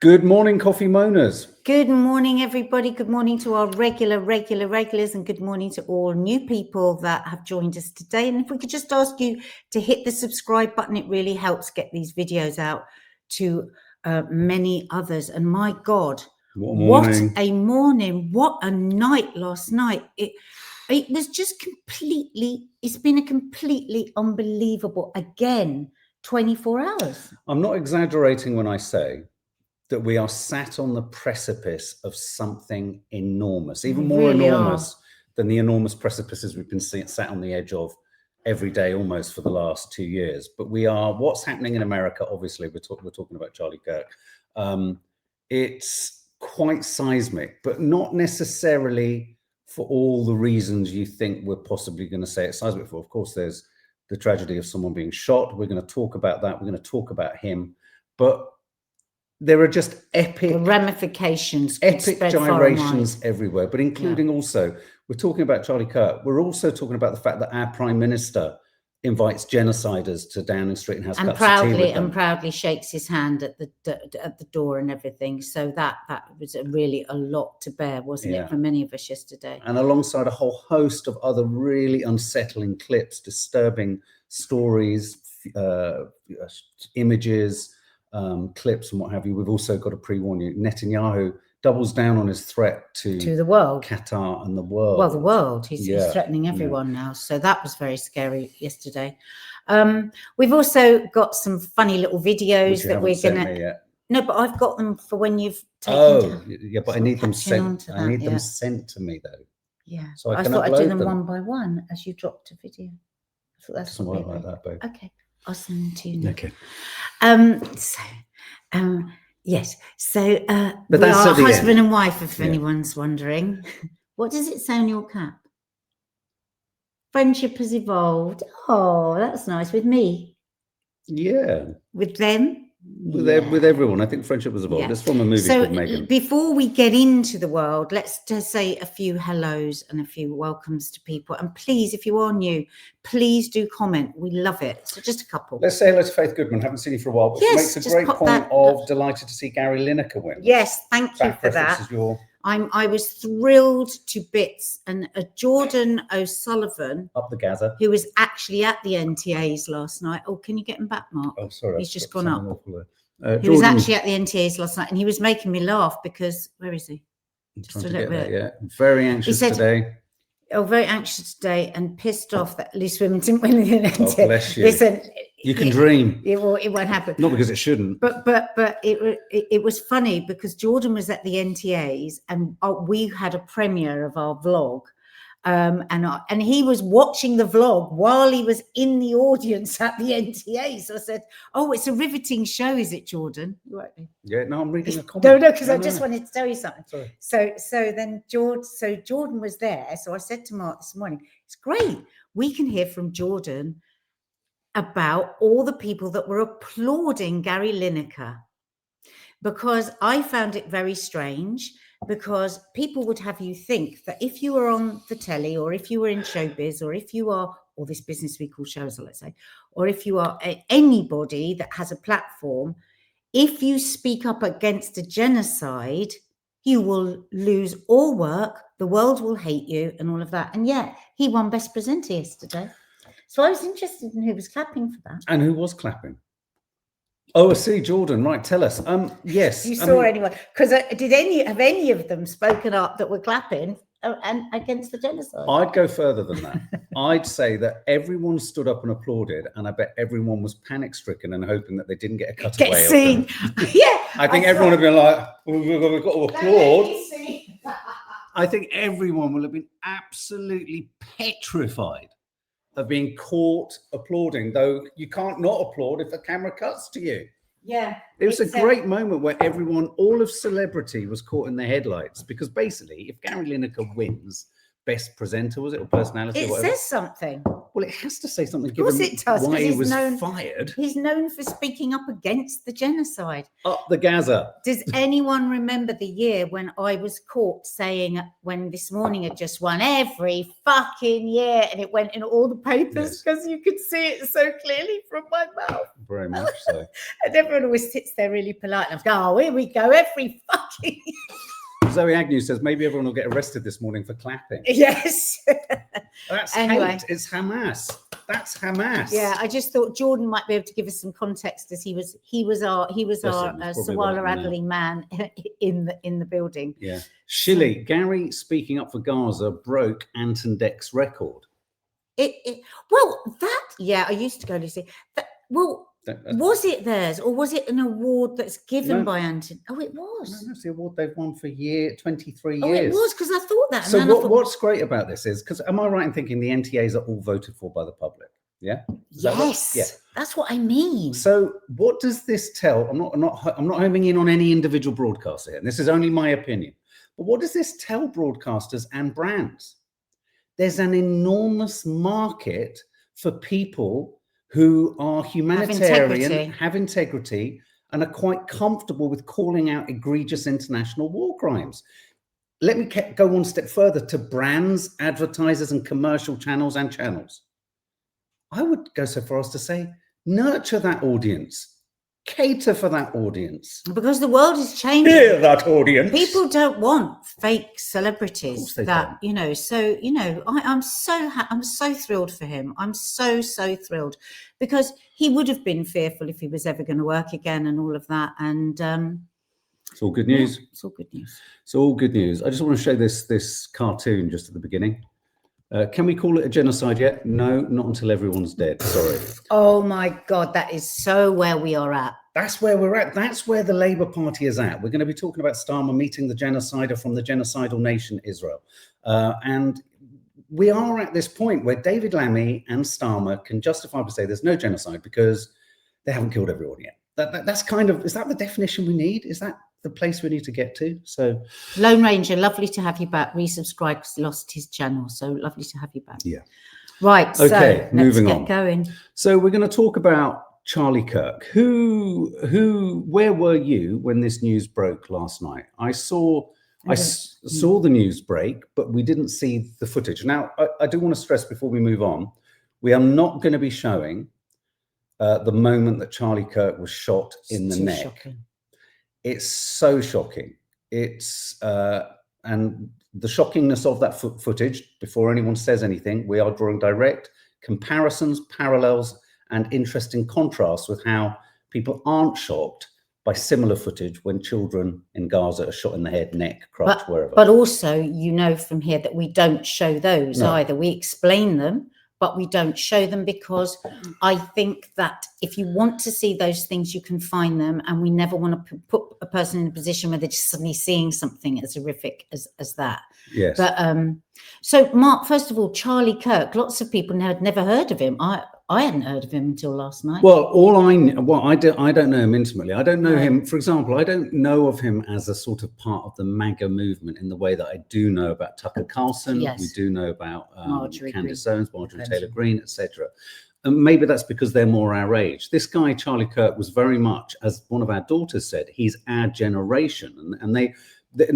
Good morning, coffee moaners. Good morning, everybody. Good morning to our regulars, and good morning to all new people that have joined us today. And if we could just ask you to hit the subscribe button, it really helps get these videos out to many others. And my God, what a morning, what a night last night. It was just it's been a completely unbelievable, again, 24 hours. I'm not exaggerating when I say that we are sat on the precipice of something enormous, even more enormous than the enormous precipices we've been sat on the edge of every day almost for the last 2 years. But we are, what's happening in America, obviously, we're talking about Charlie Kirk. It's quite seismic, but not necessarily for all the reasons you think we're possibly going to say it's seismic for. Of course, there's the tragedy of someone being shot. We're going to talk about that. We're going to talk about him. But there are just epic ramifications, epic gyrations everywhere, but including also, we're talking about Charlie Kirk. We're also talking about the fact that our Prime Minister invites genociders to Downing Street and has cups of tea with them. And proudly shakes his hand at the door and everything. So that was really a lot to bear, wasn't it, for many of us yesterday? And alongside a whole host of other really unsettling clips, disturbing stories, images, clips and what have you. We've also got to pre-warn you, Netanyahu doubles down on his threat to the world, Qatar and the world. Well, the world. He's threatening everyone now. So that was very scary yesterday. We've also got some funny little videos that we're gonna. No, but I've got them for when you've taken. But I need them sent. I need them sent to me though. Yeah. So I thought I'd do them one by one as you dropped a video. I thought that's something like that, babe. Okay. I'll send them to you now. Okay. Yes. So but we that's are husband and wife, if anyone's wondering. What does it say on your cap? Friendship has evolved. Oh, that's nice. With me? Yeah. With them? With everyone. I think friendship was evolved. It's from a movie called Megan. Before we get into the world, let's just say a few hellos and a few welcomes to people. And please, if you are new, please do comment. We love it. So just a couple. Let's say hello to Faith Goodman. Haven't seen you for a while, but she makes a great point of delighted to see Gary Lineker win. Yes, thank you for that. I was thrilled to bits. And Jordan O'Sullivan, up the Gaza, who was actually at the NTAs last night. Oh, can you get him back, Mark? Oh, sorry, he's just gone up. He was actually at the NTAs last night, and he was making me laugh because where is he? Just a little bit. Very anxious today. Oh, very anxious today, and pissed off that Loose Women didn't win the NTA. Oh, bless you. Listen, you can dream. It won't happen. Not because it shouldn't. But it was funny because Jordan was at the NTAs, and we had a premiere of our vlog. And he was watching the vlog while he was in the audience at the NTA. So I said, "Oh, it's a riveting show, is it, Jordan?" Yeah, no, I'm reading a comment. No, because I just wanted to tell you something. Sorry. So then Jordan was there. So I said to Mark this morning, "It's great. We can hear from Jordan about all the people that were applauding Gary Lineker," because I found it very strange. Because people would have you think that if you were on the telly, or if you were in showbiz, or if you are, or this business we call shows, let's say, or if you are anybody that has a platform, if you speak up against a genocide, you will lose all work, the world will hate you, and all of that. And yet he won Best Presenter yesterday. So I was interested in who was clapping for that. And who was clapping? Oh, I see, Jordan. Right, tell us. Yes. You saw anyone? Because have any of them spoken up that were clapping and against the genocide? I'd go further than that. I'd say that everyone stood up and applauded, and I bet everyone was panic-stricken and hoping that they didn't get a cutaway. Get seen. Yeah. I think everyone would have been like, we've got to applaud. I think everyone will have been absolutely petrified of being caught applauding, though you can't not applaud if the camera cuts to you. Yeah. It was a great moment where everyone, all of celebrity was caught in the headlights, because basically if Gary Lineker wins, best presenter, was it, or personality? It or whatever. says something. Well, it has to say something. Of course given it does, why 'cause he he's was known- fired. He's known for speaking up against the genocide. Up the Gaza. Does anyone remember the year when I was caught saying, when This Morning had just won every fucking year, and it went in all the papers because you could see it so clearly from my mouth? Very much so. And everyone always sits there really polite. And I go, oh, here we go, every fucking Zoe Agnew says maybe everyone will get arrested this morning for clapping. Yes. That's Anyway. hate. It's Hamas. That's Hamas. Yeah, I just thought Jordan might be able to give us some context, as he was our Sawalha-Adderley man in the building. Yeah. Shilly, Gary speaking up for Gaza broke Anton Deck's record. I used to go to see that. Well, was it theirs, or was it an award that's given by Anton? Oh, it was. No, it's the award they've won for 23 years. Oh, it was, because I thought that. So what's great about this is, because am I right in thinking the NTAs are all voted for by the public? Yeah. Yes. That's what I mean. So what does this tell? I'm not homing in on any individual broadcaster here, and this is only my opinion. But what does this tell broadcasters and brands? There's an enormous market for people who are humanitarian, have integrity, and are quite comfortable with calling out egregious international war crimes. Let me go one step further to brands, advertisers, and commercial channels and channels. I would go so far as to say, nurture that audience. Cater for that audience. Because the world is changing. Hear that audience. People don't want fake celebrities that, don't. So, I'm so thrilled for him. I'm so thrilled, because he would have been fearful if he was ever going to work again and all of that. And it's all good news. Yeah, it's all good news. It's all good news. I just want to show this cartoon just at the beginning. Can we call it a genocide yet? No, not until everyone's dead. Sorry. Oh my God, that is so where we are at. That's where we're at. That's where the Labour Party is at. We're going to be talking about Starmer meeting the genocider from the genocidal nation Israel. And we are at this point where David Lammy and Starmer can justifiably say there's no genocide because they haven't killed everyone yet. That's kind of, is that the definition we need? Is that the place we need to get to? So Lone Ranger, lovely to have you back. Resubscribe because he lost his channel. So lovely to have you back. Yeah. Right. Okay, so moving let's on. get going. So we're going to talk about Charlie Kirk. Where were you when this news broke last night? I saw the news break, but we didn't see the footage. Now, I do want to stress before we move on, we are not going to be showing the moment that Charlie Kirk was shot in the neck. Shocking. It's so shocking. It's and the shockingness of that footage, before anyone says anything, we are drawing direct comparisons, parallels, and interesting contrasts with how people aren't shocked by similar footage when children in Gaza are shot in the head, neck, crotch, wherever. But also, from here that we don't show those either. We explain them, but we don't show them because I think that if you want to see those things, you can find them, and we never want to put a person in a position where they're just suddenly seeing something as horrific as that. Yes. But so Mark, first of all, Charlie Kirk, lots of people had never heard of him. I hadn't heard of him until last night. Well, I don't know him intimately. I don't know him, for example, I don't know of him as a sort of part of the MAGA movement in the way that I do know about Tucker Carlson. Yes. We do know about Candace Green. Owens, Marjorie Taylor Greene, etc. And maybe that's because they're more our age. This guy, Charlie Kirk, was very much, as one of our daughters said, he's our generation. And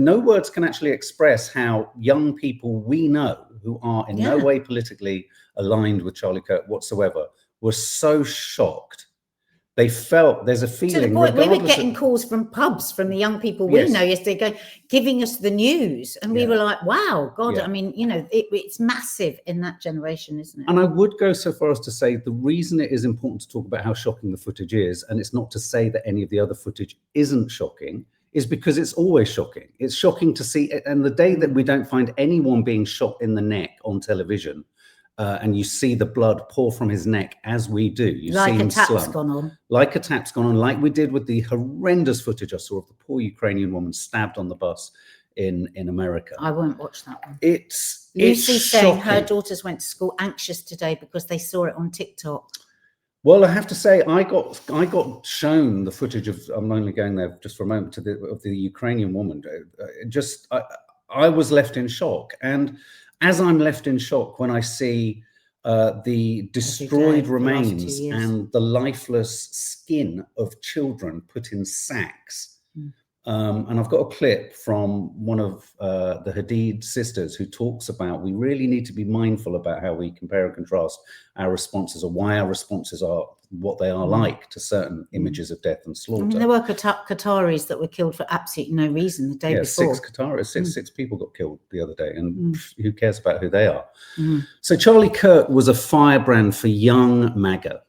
no words can actually express how young people we know who are in no way politically aligned with Charlie Kirk whatsoever were so shocked. They felt there's a feeling. To the point we were getting calls from pubs from the young people we know yesterday, giving us the news, and we were like, "Wow, God!" I mean, it's massive in that generation, isn't it? And I would go so far as to say the reason it is important to talk about how shocking the footage is, and it's not to say that any of the other footage isn't shocking, is because it's always shocking. It's shocking to see it, and the day that we don't find anyone being shot in the neck on television. And you see the blood pour from his neck as we do. You see him slump. Gone on. Like a tap's gone on, like we did with the horrendous footage I saw of the poor Ukrainian woman stabbed on the bus in America. I won't watch that one. It's Lucy saying shocking. her daughters went to school anxious today because they saw it on TikTok. Well, I have to say, I got shown the footage of. I'm only going there just for a moment of the Ukrainian woman. I was left in shock, and as I'm left in shock when I see the destroyed remains and the lifeless skin of children put in sacks. And I've got a clip from one of the Hadid sisters who talks about we really need to be mindful about how we compare and contrast our responses, or why our responses are what they are like to certain images of death and slaughter. I mean, there were Qataris that were killed for absolutely no reason the day before. Six people got killed the other day, and who cares about who they are? So Charlie Kirk was a firebrand for young MAGA.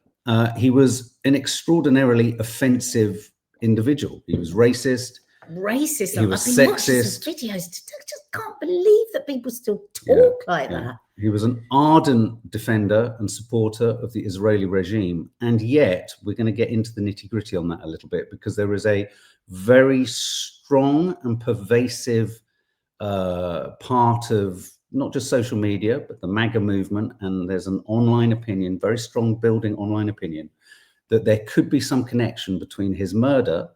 He was an extraordinarily offensive individual. He was racist. He was sexist. Videos. I just can't believe that people still talk like that. He was an ardent defender and supporter of the Israeli regime, and yet we're going to get into the nitty-gritty on that a little bit, because there is a very strong and pervasive part of not just social media, but the MAGA movement, and there's an online opinion, very strong building online opinion, that there could be some connection between his murder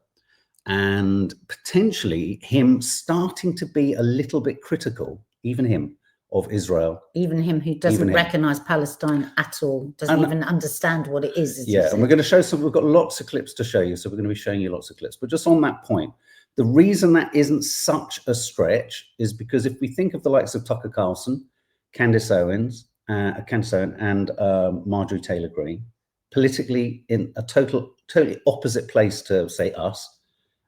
and potentially him starting to be a little bit critical, even him, of Israel. Even him, who doesn't recognize Palestine at all, doesn't even understand what it is. And we're going to show some, we've got lots of clips to show you, so we're going to be showing you lots of clips. But just on that point, the reason that isn't such a stretch is because if we think of the likes of Tucker Carlson, Candace Owen, and Marjorie Taylor Greene, politically in a totally opposite place to, say, us,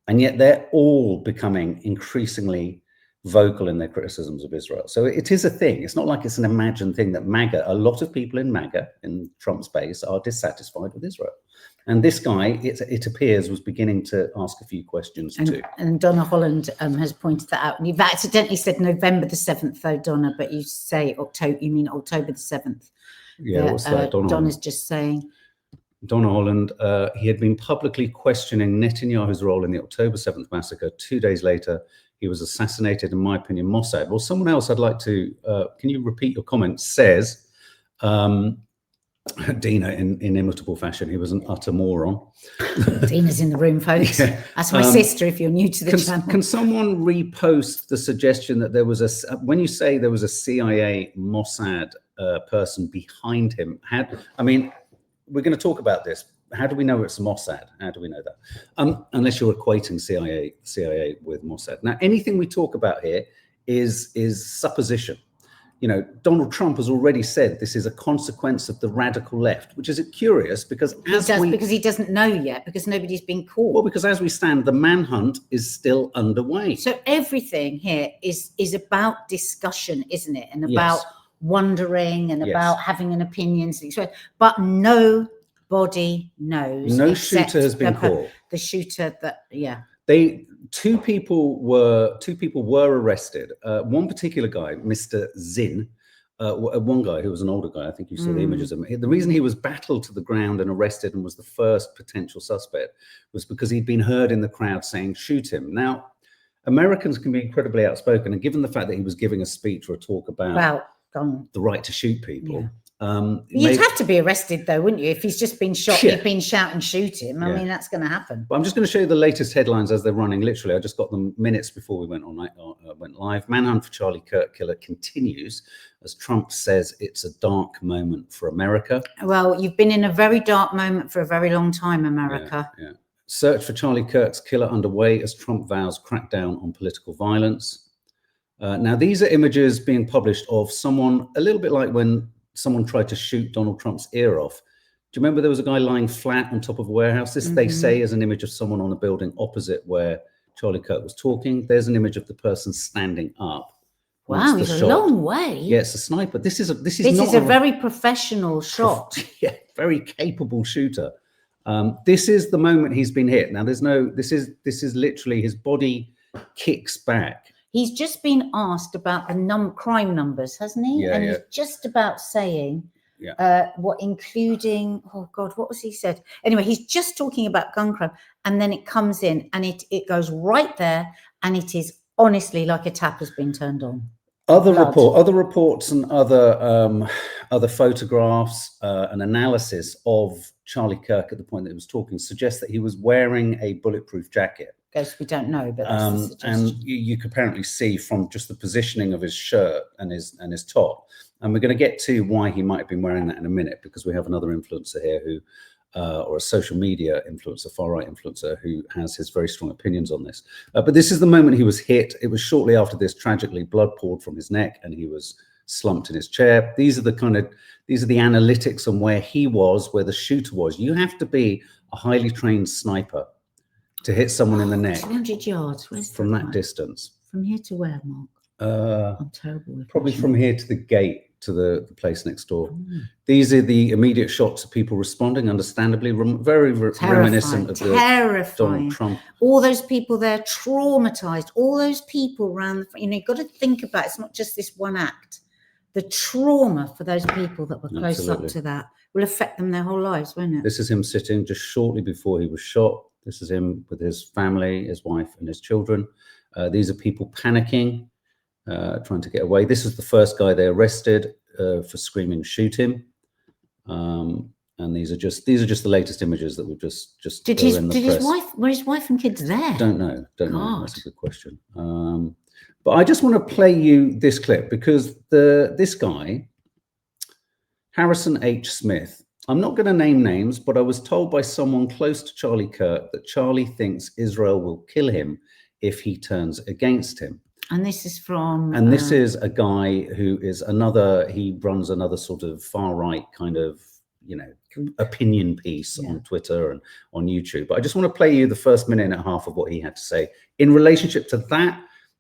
and yet they're all becoming increasingly vocal in their criticisms of Israel. So it is a thing. It's not like it's an imagined thing that MAGA, a lot of people in MAGA, in Trump's base, are dissatisfied with Israel. And this guy, it appears, was beginning to ask a few questions too. And Donna Holland has pointed that out. And you've accidentally said November the 7th, though, Donna, but you say October. You mean October the 7th. Yeah, what's that? Donna's just saying. Donna Holland, he had been publicly questioning Netanyahu's role in the October 7th massacre. 2 days later, he was assassinated, in my opinion, Mossad. Well, someone else I'd like to, can you repeat your comment, says, Dina, in inimitable fashion, he was an utter moron. Dina's in the room, folks. Yeah. That's my sister, if you're new to the channel. Can someone repost the suggestion that there was a, when you say there was a CIA Mossad person behind him, I mean, we're going to talk about this. How do we know it's Mossad? How do we know that? Unless you're equating CIA with Mossad. Now, anything we talk about here is supposition. You know, Donald Trump has already said this is a consequence of the radical left, which is curious because because he doesn't know yet, because nobody's been caught. Well, because as we stand, the manhunt is still underway. So everything here is about discussion, isn't it? And about wondering and about having an opinion. But nobody knows. No shooter has been caught. The shooter Two people were arrested. One particular guy, Mr. Zinn, one guy who was an older guy, I think you saw the images of him. The reason he was battled to the ground and arrested and was the first potential suspect was because he'd been heard in the crowd saying, "Shoot him." Now, Americans can be incredibly outspoken, and given the fact that he was giving a speech or a talk about the right to shoot people. You'd have to be arrested, though, wouldn't you? If he's just been shot, you've been shouting, "Shoot him." I mean, that's going to happen. But I'm just going to show you the latest headlines as they're running. Literally, I just got them minutes before we went live. Manhunt for Charlie Kirk killer continues as Trump says it's a dark moment for America. Well, you've been in a very dark moment for a very long time, America. Yeah. Search for Charlie Kirk's killer underway as Trump vows crackdown on political violence. Now, these are images being published of someone, a little bit like when someone tried to shoot Donald Trump's ear off. Do you remember there was a guy lying flat on top of a warehouse? This, they say, is an image of someone on a building opposite where Charlie Kirk was talking. There's an image of the person standing up. Wow, he's a long way. Yeah, it's a sniper. This is a very professional shot. Yeah, very capable shooter. This is the moment he's been hit. Now, this is literally his body kicks back. He's just been asked about the crime numbers, hasn't he? Yeah, he's just about saying including, oh God, what was he said? Anyway, he's just talking about gun crime, and then it comes in and it goes right there, and it is honestly like a tap has been turned on. Other reports and other photographs and analysis of Charlie Kirk at the point that he was talking suggest that he was wearing a bulletproof jacket. guess we don't know, but that's the suggestion. And you could apparently see from just the positioning of his shirt and his top. And we're going to get to why he might have been wearing that in a minute, because we have another influencer here who, or a social media influencer, far-right influencer, who has his very strong opinions on this. But this is the moment he was hit. It was shortly after this, tragically, blood poured from his neck and he was slumped in his chair. These are the analytics on where he was, where the shooter was. You have to be a highly trained sniper to hit someone in the neck. 200 yards. Where's from that distance. From here to where, Mark? I'm terrible with probably from here to the gate to the place next door. These are the immediate shots of people responding, understandably, very reminiscent of the Donald Trump. All those people there traumatized, all those people around, you've got to think about, it's not just this one act. The trauma for those people that were close up to that will affect them their whole lives, won't it? This is him sitting just shortly before he was shot. This is him with his family, his wife and his children. These are people panicking, trying to get away. This is the first guy they arrested for screaming, "Shoot him!" And these are just the latest images that we've just did his wife and kids there? Don't know. That's a good question. But I just want to play you this clip because this guy, Harrison H. Smith. I'm not going to name names, but I was told by someone close to Charlie Kirk that Charlie thinks Israel will kill him if he turns against him. And this is from... And this is a guy who is he runs another sort of far-right kind of, opinion piece on Twitter and on YouTube. But I just want to play you the first minute and a half of what he had to say in relationship to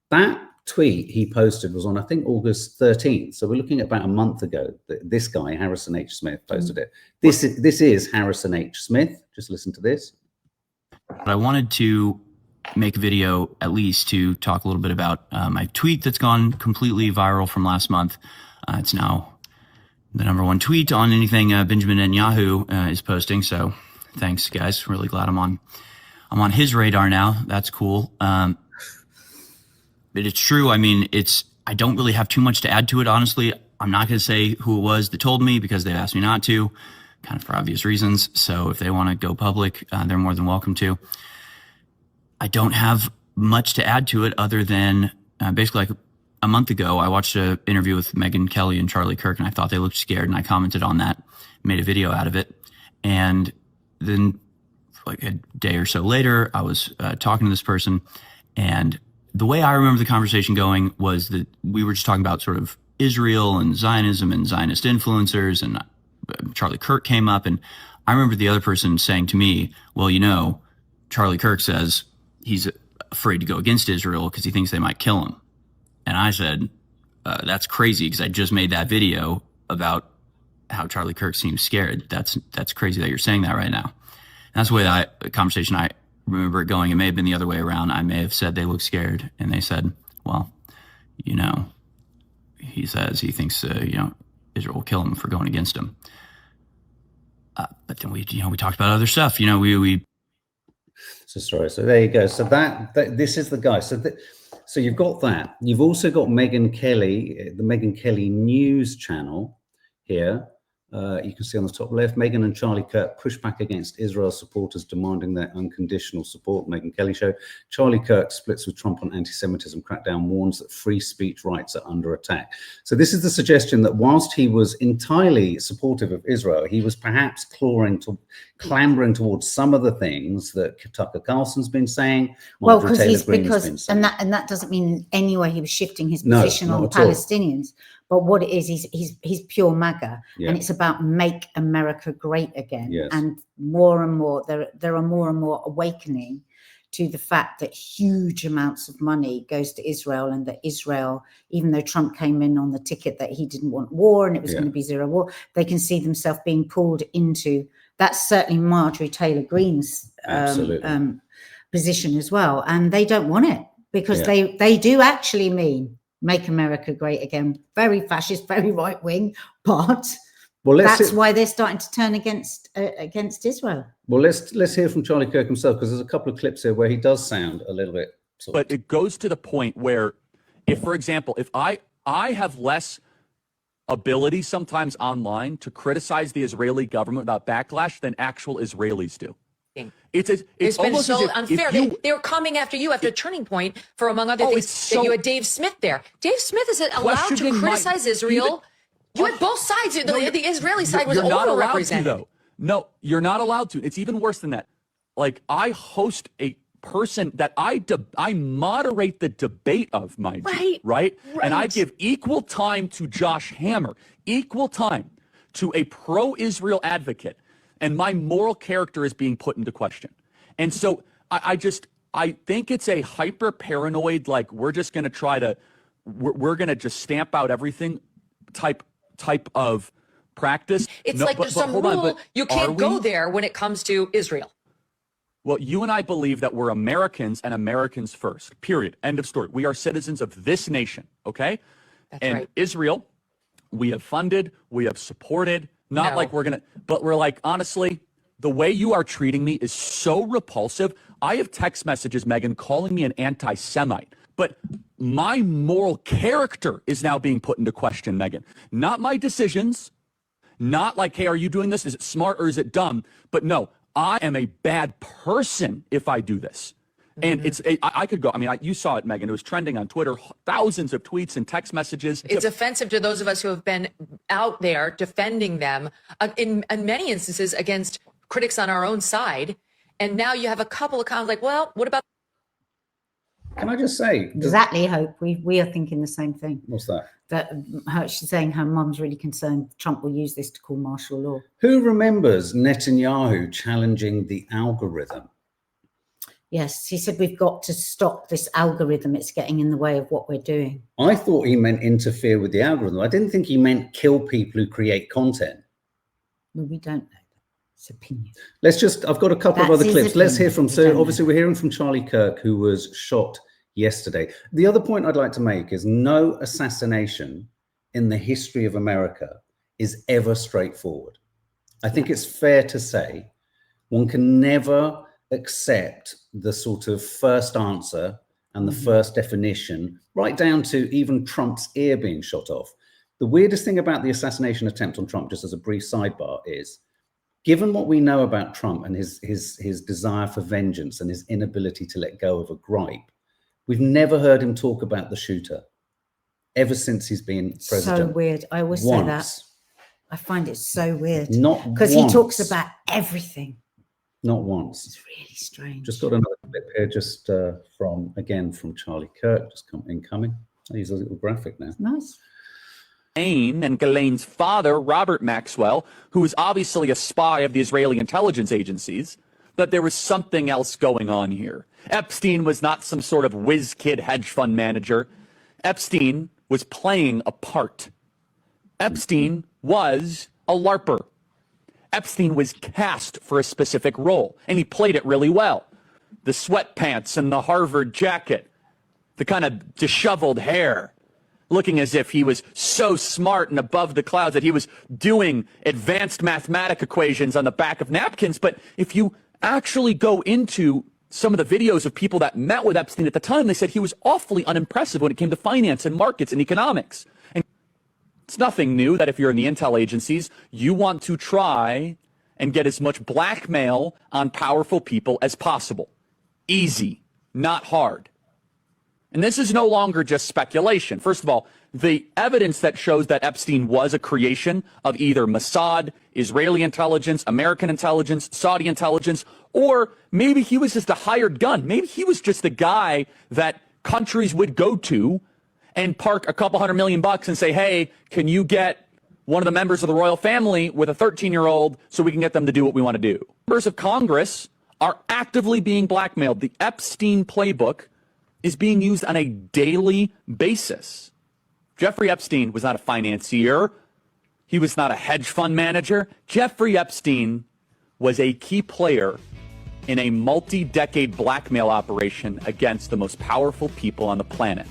that tweet he posted was on, I think, August 13th. So we're looking at about a month ago that this guy, Harrison H. Smith, posted it. This is Harrison H. Smith. Just listen to this. I wanted to make a video at least to talk a little bit about my tweet that's gone completely viral from last month. It's now the #1 tweet on anything Benjamin Netanyahu is posting. So thanks, guys. Really glad I'm on his radar now. That's cool. But it's true. I mean, I don't really have too much to add to it, honestly. I'm not going to say who it was that told me because they've asked me not to, kind of for obvious reasons. So if they want to go public, they're more than welcome to. I don't have much to add to it other than basically like a month ago, I watched an interview with Megyn Kelly and Charlie Kirk, and I thought they looked scared, and I commented on that, made a video out of it. And then like a day or so later, I was talking to this person, and the way I remember the conversation going was that we were just talking about sort of Israel and Zionism and Zionist influencers, and Charlie Kirk came up, and I remember the other person saying to me, well, Charlie Kirk says he's afraid to go against Israel because he thinks they might kill him. And I said, that's crazy because I just made that video about how Charlie Kirk seems scared. That's crazy that you're saying that right now. And that's the way the conversation, I remember it going. It may have been the other way around. I may have said they look scared, and they said, well, he says he thinks, Israel will kill him for going against him. But then we talked about other stuff. So there you go. So this is the guy. So you've got that. You've also got Megyn Kelly, the Megyn Kelly news channel here. You can see on the top left, Megyn and Charlie Kirk push back against Israel supporters demanding their unconditional support. Megyn Kelly show. Charlie Kirk splits with Trump on anti-Semitism crackdown, warns that free speech rights are under attack. So this is the suggestion that whilst he was entirely supportive of Israel, he was perhaps clambering towards some of the things that Tucker Carlson's been saying. Well, because that doesn't mean in any way he was shifting his position on Palestinians. But what it is, he's pure MAGA, and it's about make America great again. Yes. And more and more, there are more and more awakening to the fact that huge amounts of money goes to Israel, and that Israel, even though Trump came in on the ticket that he didn't want war and it was going to be zero war, they can see themselves being pulled into. That's certainly Marjorie Taylor Greene's position as well, and they don't want it because they do actually mean make America great again. Very fascist, very right wing, but that's why they're starting to turn against Israel. Well, let's hear from Charlie Kirk himself, because there's a couple of clips here where he does sound a little bit. But it goes to the point where, for example, if I have less ability sometimes online to criticize the Israeli government about backlash than actual Israelis do. It's been almost so as if unfair. They were coming after you after Turning Point for, among other things, that you had Dave Smith there. Dave Smith is allowed to criticize Israel. You had both sides. The Israeli side was overrepresented. Though. No, you're not allowed to. It's even worse than that. Like, I host a person that I moderate the debate of, mind you, right? And I give equal time to Josh Hammer, equal time to a pro-Israel advocate, and my moral character is being put into question. And so I think it's a hyper paranoid, like, we're just going to try to, we're going to just stamp out everything type of practice. It's like there's some rule you can't go there when it comes to Israel. Well, you and I believe that we're Americans and Americans first, period. End of story. We are citizens of this nation, okay? That's and right. Israel, we have funded, we have supported, not like we're going to, but we're like, honestly, the way you are treating me is so repulsive. I have text messages, Megan, calling me an anti-Semite, but my moral character is now being put into question, Megan. Not my decisions, not like, hey, are you doing this? Is it smart or is it dumb? But no, I am a bad person if I do this. And I could go, I mean, you saw it, Megan. It was trending on Twitter, thousands of tweets and text messages. It's offensive to those of us who have been out there defending them in many instances against critics on our own side. And now you have a couple of comments like, well, what about? Can I just say? Exactly, Hope. We are thinking the same thing. What's that? That she's saying her mum's really concerned Trump will use this to call martial law. Who remembers Netanyahu challenging the algorithm? Yes, he said we've got to stop this algorithm. It's getting in the way of what we're doing. I thought he meant interfere with the algorithm. I didn't think he meant kill people who create content. Well, we don't know. It's opinion. Let's just, I've got a couple of other clips. Opinion. Let's hear from, so obviously we're hearing from Charlie Kirk, who was shot yesterday. The other point I'd like to make is no assassination in the history of America is ever straightforward. I think it's fair to say one can never accept the sort of first answer and the first definition, right down to even Trump's ear being shot off. The weirdest thing about the assassination attempt on Trump, just as a brief sidebar, is given what we know about Trump and his desire for vengeance and his inability to let go of a gripe, we've never heard him talk about the shooter ever since he's been president. So weird. I always say that. I find it so weird. Not because he talks about everything. Not once. It's really strange. Just got another clip here, just from Charlie Kirk, just incoming. I use a little graphic now. Nice. And Ghislaine's father, Robert Maxwell, who was obviously a spy of the Israeli intelligence agencies, that there was something else going on here. Epstein was not some sort of whiz kid hedge fund manager. Epstein was playing a part. Epstein was a LARPer. Epstein was cast for a specific role, and he played it really well. The sweatpants and the Harvard jacket, the kind of disheveled hair, looking as if he was so smart and above the clouds that he was doing advanced mathematic equations on the back of napkins. But if you actually go into some of the videos of people that met with Epstein at the time, they said he was awfully unimpressive when it came to finance and markets and economics. And it's nothing new that if you're in the intel agencies, you want to try and get as much blackmail on powerful people as possible. Easy, not hard. And this is no longer just speculation. First of all, the evidence that shows that Epstein was a creation of either Mossad, Israeli intelligence, American intelligence, Saudi intelligence, or maybe he was just a hired gun. Maybe he was just the guy that countries would go to and park a couple $100 million and say, hey, can you get one of the members of the royal family with a 13-year-old so we can get them to do what we want to do? Members of Congress are actively being blackmailed. The Epstein playbook is being used on a daily basis. Jeffrey Epstein was not a financier. He was not a hedge fund manager. Jeffrey Epstein was a key player in a multi-decade blackmail operation against the most powerful people on the planet.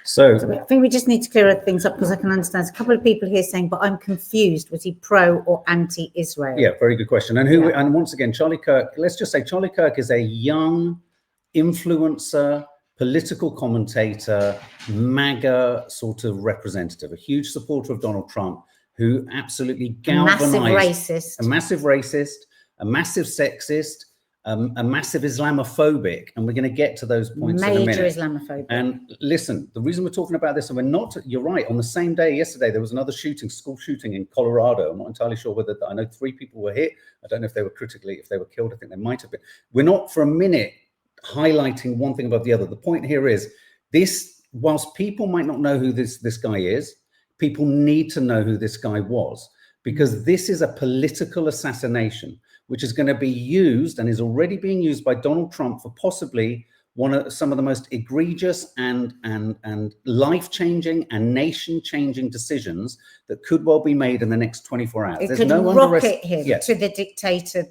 So I think we just need to clear things up because I can understand there's a couple of people here saying, but I'm confused. Was he pro or anti-Israel? Yeah, very good question. And and once again, Charlie Kirk, let's just say Charlie Kirk is a young influencer, political commentator, MAGA sort of representative, a huge supporter of Donald Trump, who absolutely galvanized, a massive racist, a massive sexist, a massive Islamophobic, and we're going to get to those points in a minute. Major Islamophobic. And listen, the reason we're talking about this, and we're not, you're right, on the same day yesterday, there was another shooting, school shooting in Colorado. I'm not entirely sure whether, I know 3 people were hit. I don't know if they were if they were killed. I think they might have been. We're not for a minute highlighting one thing above the other. The point here is this, whilst people might not know who this guy is, people need to know who this guy was, because this is a political assassination, which is going to be used and is already being used by Donald Trump for possibly some of the most egregious and life-changing and nation-changing decisions that could well be made in the next 24 hours. It could rocket him to the dictator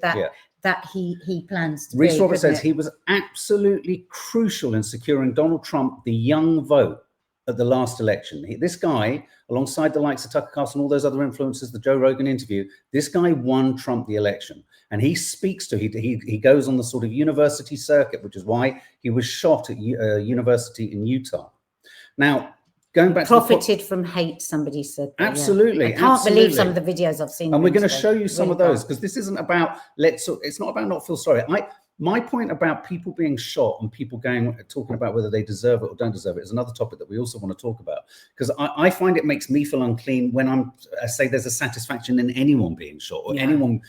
that he plans to be. Reese Roberts says he was absolutely crucial in securing Donald Trump the young vote at the last election. This guy, alongside the likes of Tucker Carlson, all those other influencers, the Joe Rogan interview, this guy won Trump the election. And he speaks to, he goes on the sort of university circuit, which is why he was shot at a university in Utah. Now, going back profited from hate, somebody said. Absolutely. I can't believe some of the videos I've seen. And we're going to show you some of those, because this isn't about, it's not about not feel sorry. My point about people being shot and people talking about whether they deserve it or don't deserve it is another topic that we also want to talk about, because I find it makes me feel unclean when I say there's a satisfaction in anyone being shot or anyone,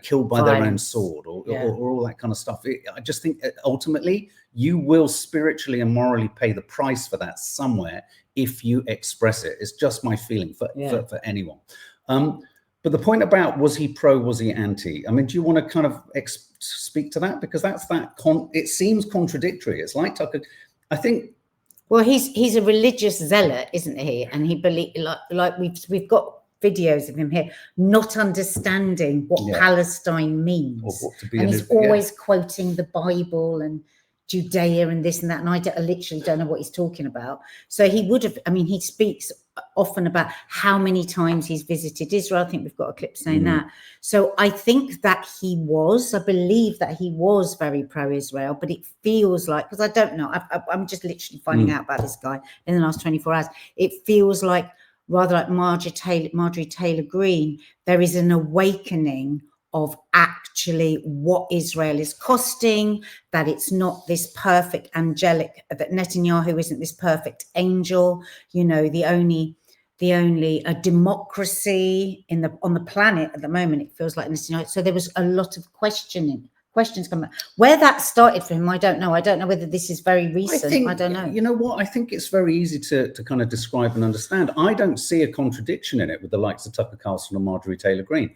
killed by their own sword or all that kind of stuff. I just think ultimately you will spiritually and morally pay the price for that somewhere if you express it. It's just my feeling for anyone. But the point about was he pro, was he anti? I mean, do you want to kind of speak to that? Because it seems contradictory. It's like Tucker, I think. Well, he's a religious zealot, isn't he? And he believes, like we've got videos of him here, not understanding what Palestine means. Or what to be, and he's always quoting the Bible and Judea and this and that, and I literally don't know what he's talking about. So he would have, he speaks often about how many times he's visited Israel. I think we've got a clip saying that. So I think that I believe that he was very pro-Israel, but it feels like, because I don't know, I'm just literally finding out about this guy in the last 24 hours. It feels like, rather like Marjorie Taylor Greene, there is an awakening of actually what Israel is costing, that it's not this perfect angelic, that Netanyahu isn't this perfect angel, the only a democracy on the planet at the moment, it feels like Netanyahu. So there was a lot of questions coming up. Where that started for him, I don't know. I don't know whether this is very recent. I don't know. You know what? I think it's very easy to kind of describe and understand. I don't see a contradiction in it with the likes of Tucker Carlson and Marjorie Taylor Greene.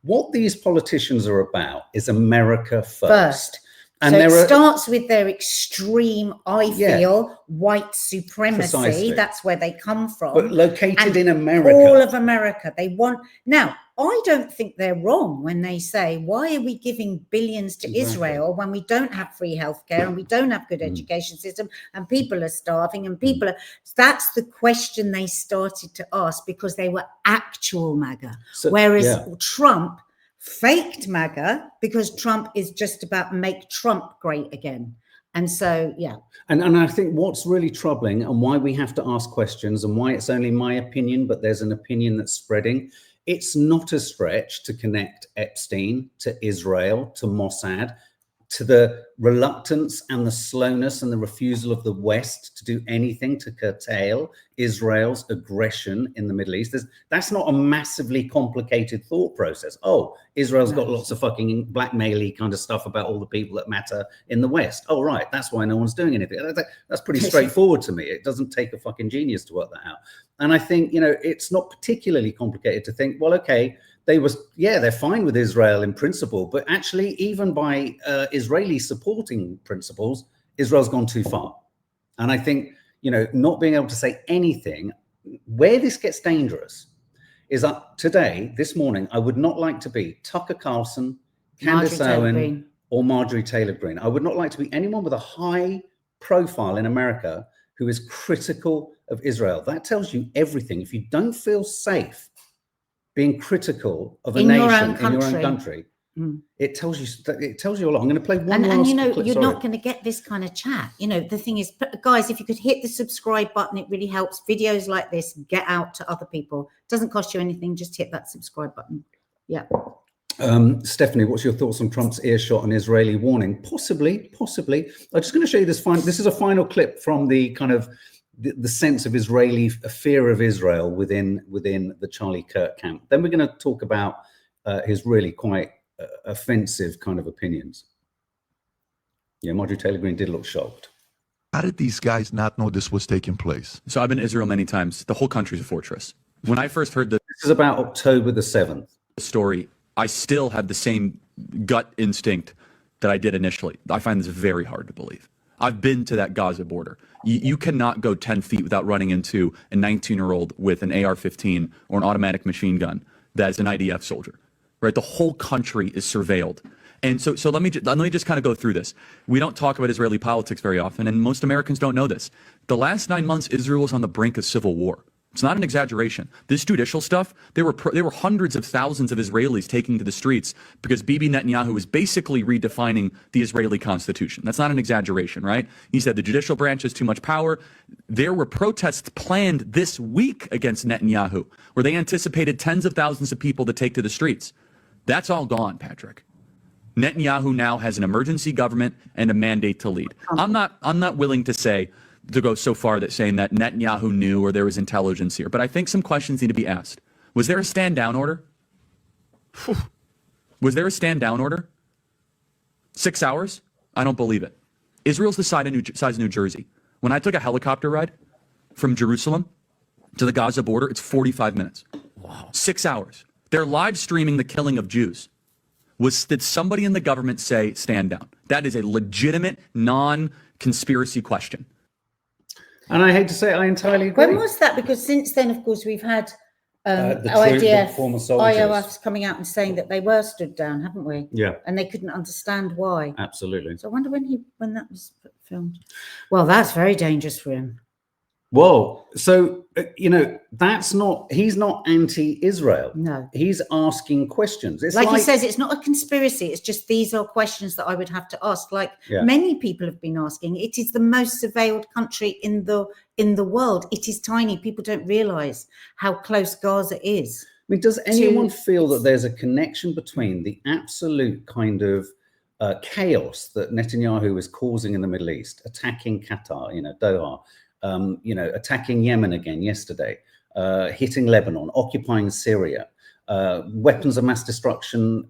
What these politicians are about is America first. And so it starts with their extreme, I feel, white supremacy. Precisely. That's where they come from. But located in America. All of America. Now, I don't think they're wrong when they say, why are we giving billions to Israel when we don't have free healthcare and we don't have good education system and people are starving and that's the question they started to ask, because they were actual MAGA. Whereas Trump faked MAGA, because Trump is just about make Trump great again. And so, And I think what's really troubling and why we have to ask questions and why it's only my opinion, but there's an opinion that's spreading. It's not a stretch to connect Epstein to Israel, to Mossad, to the reluctance and the slowness and the refusal of the West to do anything to curtail Israel's aggression in the Middle East. That's not a massively complicated thought process. Oh, Israel's got lots of fucking blackmail-y kind of stuff about all the people that matter in the West. Oh, right, that's why no one's doing anything. That's pretty straightforward to me. It doesn't take a fucking genius to work that out. And I think, it's not particularly complicated to think, well, okay, they're fine with Israel in principle, but actually even by Israeli supporting principles, Israel's gone too far. And I think, not being able to say anything, where this gets dangerous is that today, this morning, I would not like to be Tucker Carlson, Candace Owen, or Marjorie Taylor Greene. I would not like to be anyone with a high profile in America who is critical of Israel. That tells you everything. If you don't feel safe being critical of a nation in your own country, it tells you a lot. I'm going to play one last clip. You're not going to get this kind of chat. The thing is, guys, if you could hit the subscribe button, it really helps. Videos like this get out to other people. It doesn't cost you anything. Just hit that subscribe button. Yeah. Stephanie, what's your thoughts on Trump's earshot and Israeli warning? Possibly. I'm just going to show you this. This is a final clip from the kind of the sense of Israeli fear of Israel within the Charlie Kirk camp. Then we're going to talk about his really quite offensive kind of opinions. Yeah, Marjorie Taylor Greene did look shocked. How did these guys not know this was taking place? So I've been to Israel many times. The whole country's a fortress. When I first heard this is about October the 7th story, I still had the same gut instinct that I did initially. I find this very hard to believe. I've been to that Gaza border. You cannot go 10 feet without running into a 19-year-old with an AR-15 or an automatic machine gun that's an IDF soldier, right? The whole country is surveilled. And so let me just kind of go through this. We don't talk about Israeli politics very often, and most Americans don't know this. The last 9 months, Israel was on the brink of civil war. It's not an exaggeration. This judicial stuff, there were hundreds of thousands of Israelis taking to the streets because Bibi Netanyahu was basically redefining the Israeli constitution. That's not an exaggeration, right? He said the judicial branch has too much power. There were protests planned this week against Netanyahu, where they anticipated tens of thousands of people to take to the streets. That's all gone, Patrick. Netanyahu now has an emergency government and a mandate to lead. I'm not willing to go so far that saying that Netanyahu knew or there was intelligence here, but I think some questions need to be asked. Was there a stand down order? Was there a stand down order? 6 hours? I don't believe it. Israel's the size of New Jersey. When I took a helicopter ride from Jerusalem to the Gaza border, it's 45 minutes. Wow. 6 hours. They're live streaming the killing of Jews. Did somebody in the government say stand down? That is a legitimate, non-conspiracy question. And I hate to say it, I entirely agree. When was that? Because since then, of course, we've had IOF coming out and saying that they were stood down, haven't we? Yeah. And they couldn't understand why. Absolutely. So I wonder when that was filmed. Well, that's very dangerous for him. Well, so, he's not anti-Israel. No. He's asking questions. It's like he says, it's not a conspiracy. It's just these are questions that I would have to ask. Like many people have been asking. It is the most surveilled country in the world. It is tiny. People don't realize how close Gaza is. I mean, does anyone feel that there's a connection between the absolute kind of chaos that Netanyahu is causing in the Middle East, attacking Qatar, Doha, attacking Yemen again yesterday, hitting Lebanon, occupying Syria, weapons of mass destruction,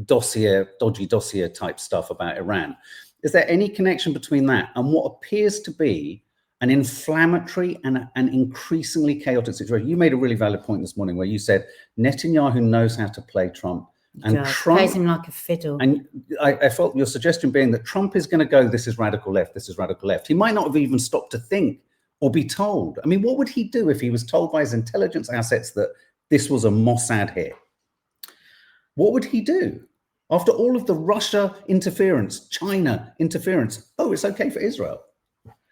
dodgy dossier type stuff about Iran. Is there any connection between that and what appears to be an inflammatory and an increasingly chaotic situation? You made a really valid point this morning where you said Netanyahu knows how to play Trump. And Trump plays him like a fiddle. And I felt your suggestion being that Trump is going to go, this is radical left, this is radical left. He might not have even stopped to think or be told. I mean, what would he do if he was told by his intelligence assets that this was a Mossad hit? What would he do? After all of the Russia interference, China interference, it's okay for Israel.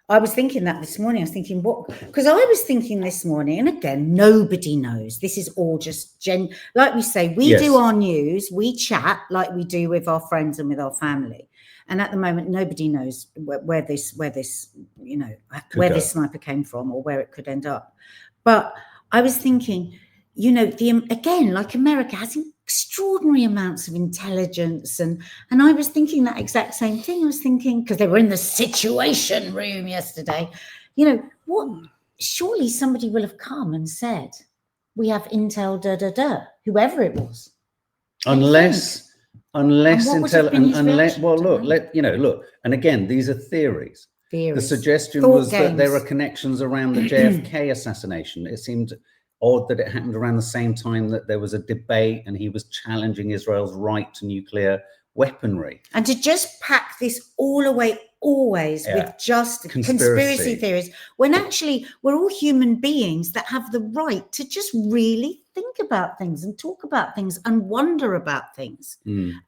I was thinking that this morning. I was thinking, what? Because I was thinking this morning, and again, nobody knows. This is all just like we say, we do our news, we chat like we do with our friends and with our family. And at the moment, nobody knows where this sniper came from or where it could end up. But I was thinking, again, like America has extraordinary amounts of intelligence, and I was thinking that exact same thing. I was thinking, because they were in the situation room yesterday, surely somebody will have come and said, we have intel, whoever it was. Unless look, and again, these are theories. The suggestion was that there are connections around the JFK assassination. It seemed odd that it happened around the same time that there was a debate and he was challenging Israel's right to nuclear weaponry. And to just pack this all away always with just conspiracy theories, when actually we're all human beings that have the right to just really think about things and talk about things and wonder about things.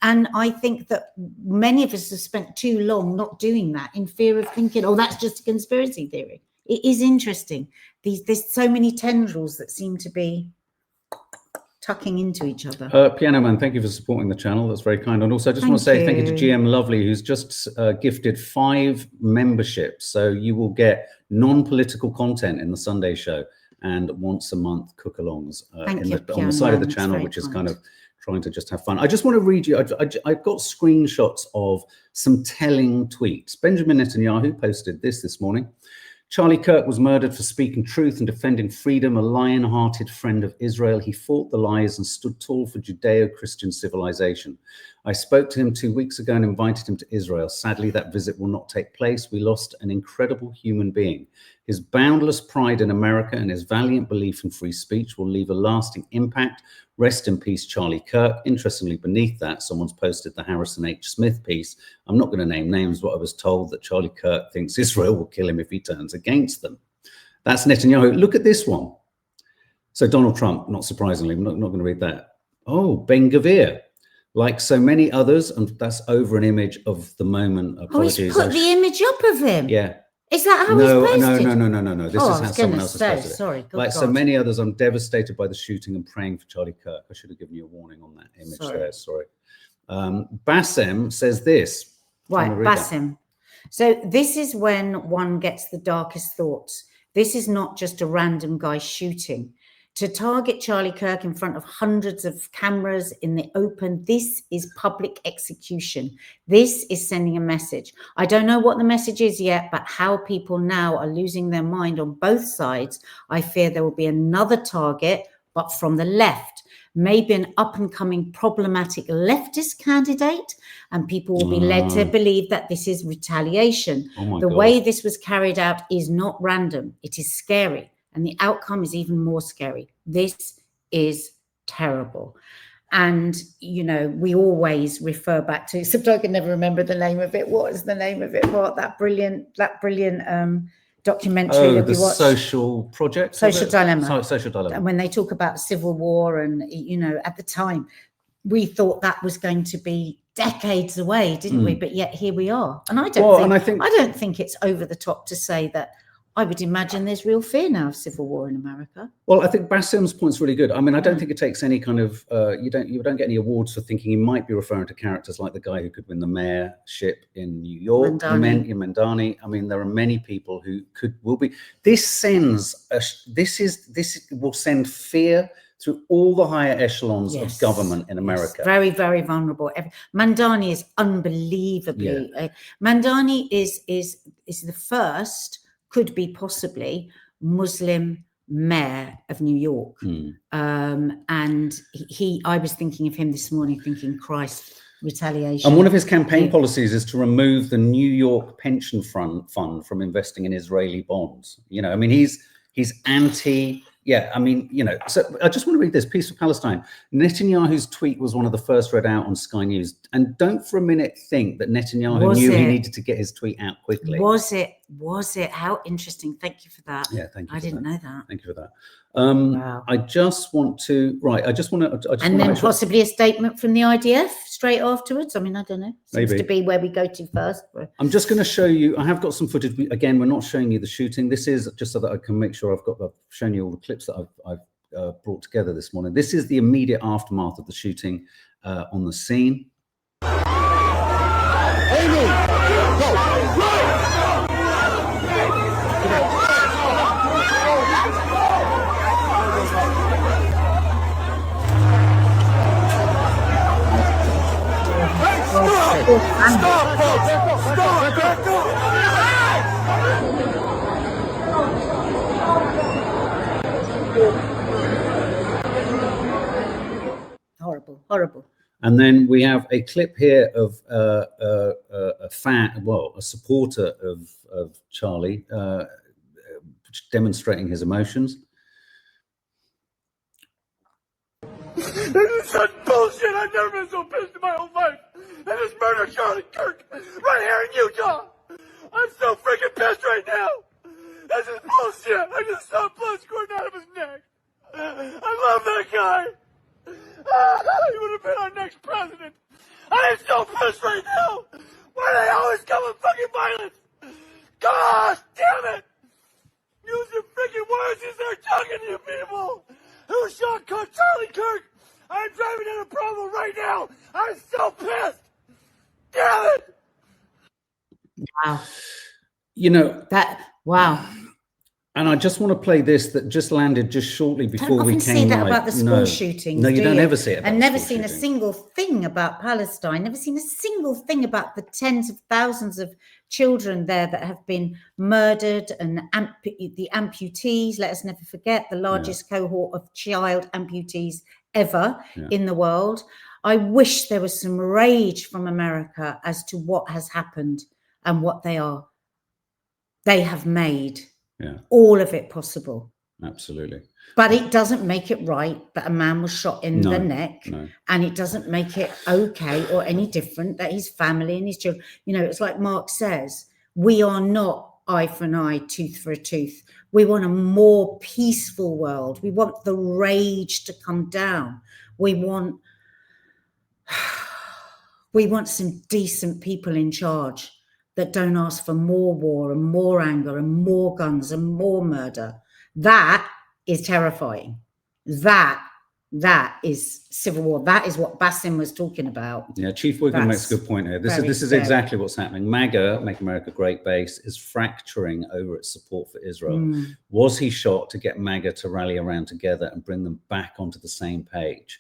And I think that many of us have spent too long not doing that in fear of thinking, that's just a conspiracy theory. It is interesting. There's so many tendrils that seem to be tucking into each other. Piano Man, thank you for supporting the channel. That's very kind. And also, I just want to say thank you to GM Lovely, who's just gifted 5 memberships. So you will get non-political content in the Sunday show and once a month cook-alongs on the side of the channel, which is kind of trying to just have fun. I just want to read you. I've got screenshots of some telling tweets. Benjamin Netanyahu posted this morning. Charlie Kirk was murdered for speaking truth and defending freedom, a lion-hearted friend of Israel. He fought the lies and stood tall for Judeo-Christian civilization. I spoke to him 2 weeks ago and invited him to Israel. Sadly, that visit will not take place. We lost an incredible human being. His boundless pride in America and his valiant belief in free speech will leave a lasting impact. Rest in peace, Charlie Kirk. Interestingly, beneath that, someone's posted the Harrison H. Smith piece. I'm not going to name names, but I was told that Charlie Kirk thinks Israel will kill him if he turns against them. That's Netanyahu. Look at this one. So Donald Trump, not surprisingly, I'm not going to read that. Oh, Ben Gvir. Like so many others, and that's over an image of the moment. Apologies. Oh, he's put the image up of him. Yeah. Is that how he's posted? No. This is how someone else has posted it. Sorry. Like so many others, I'm devastated by the shooting and praying for Charlie Kirk. I should have given you a warning on that image there. Sorry. Bassem says this. Right, Bassem. So this is when one gets the darkest thoughts. This is not just a random guy shooting. To target Charlie Kirk in front of hundreds of cameras in the open, this is public execution. This is sending a message. I don't know what the message is yet, but how people now are losing their mind on both sides. I fear there will be another target, but from the left, maybe an up-and-coming problematic leftist candidate, and people will be led to believe that this is retaliation. The way this was carried out is not random. It is scary. And the outcome is even more scary. This is terrible. And, you know, we always refer back to, except I can never remember the name of it. What is the name of it? What, that brilliant documentary that we watched? Social Project? Social Dilemma. Social Dilemma. And when they talk about civil war and, you know, at the time, we thought that was going to be decades away, didn't we? But yet here we are. And I don't think it's over the top to say that I would imagine there's real fear now of civil war in America. Well, I think Bassem's point's really good. I mean, I don't think it takes any kind of you don't get any awards for thinking he might be referring to characters like the guy who could win the mayorship in New York, Mandani. I mean, there are many people who will be. This will send fear through all the higher echelons of government in America. Yes, very, very vulnerable. Mandani is unbelievably. Mandani is the first. Could be possibly Muslim mayor of New York. And I was thinking of him this morning, thinking, Christ, retaliation. And one of his campaign policies is to remove the New York pension fund from investing in Israeli bonds. You know, I mean, he's anti. Yeah, I mean, you know, so I just want to read this Peace for Palestine. Netanyahu's tweet was one of the first read out on Sky News. And don't for a minute think that Netanyahu knew he needed to get his tweet out quickly. Was it? How interesting. Thank you for that. Yeah, thank you. I didn't know that. Thank you for that. Wow. I just want to, and then possibly a statement from the IDF straight afterwards. I mean, I don't know. Seems Maybe. to be where we go to first. I'm just going to show you, I have got some footage. Again, we're not showing you the shooting. This is just so that I can make sure I've shown you all the clips that I've brought together this morning. This is the immediate aftermath of the shooting on the scene. Amy, go. Horrible. And then we have a clip here of a supporter of Charlie demonstrating his emotions. This is such bullshit. I've never been so pissed in my whole life. And this murder Charlie Kirk right here in Utah. I'm so freaking pissed right now. This is bullshit. I just saw blood squirting out of his neck. I love that guy. He would have been our next president. I am so pissed right now. Why do they always come with fucking violence? Gosh damn it. Use your freaking words as they're talking to you people. Who shot Charlie Kirk? I'm driving in a Provo right now. I'm so pissed. Damn it. Wow. You know, Wow. And I just want to play this that just landed just shortly before we came see that live. about the school shootings. No, you don't ever see it about I've the never school seen a shooting. single thing about Palestine, never seen a single thing about the tens of thousands of children there that have been murdered, and the amputees. Let us never forget, the largest cohort of child amputees ever in the world. I wish there was some rage from America as to what has happened and what they have made all of it possible. Absolutely. But it doesn't make it right that a man was shot in the neck, and it doesn't make it okay or any different that his family and his children, it's like Mark says, we are not eye for an eye, tooth for a tooth. We want a more peaceful world. We want the rage to come down. We want some decent people in charge that don't ask for more war and more anger and more guns and more murder. That is terrifying. That is civil war. That is what Bassem was talking about. Yeah, Chief Wiggum makes a good point here. This is exactly what's happening. MAGA, Make America Great Base, is fracturing over its support for Israel. Was he shot to get MAGA to rally around together and bring them back onto the same page?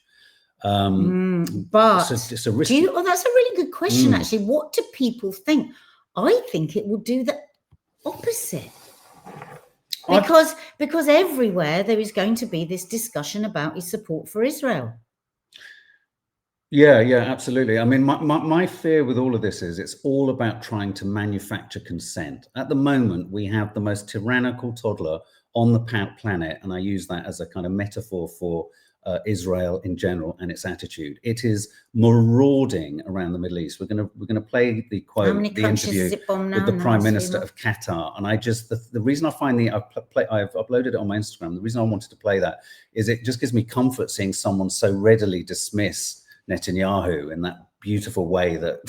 But it's a risk. That's a really good question, actually. What do people think? I think it will do the opposite. Because everywhere there is going to be this discussion about his support for Israel. Yeah, absolutely. I mean, my fear with all of this is it's all about trying to manufacture consent. At the moment, we have the most tyrannical toddler on the planet, and I use that as a kind of metaphor for Israel in general and its attitude. It is marauding around the Middle East. We're going to play the quote, the interview with the Prime Minister of Qatar, and I just the reason I find I've uploaded it on my Instagram. The reason I wanted to play that is it just gives me comfort seeing someone so readily dismiss Netanyahu in that beautiful way that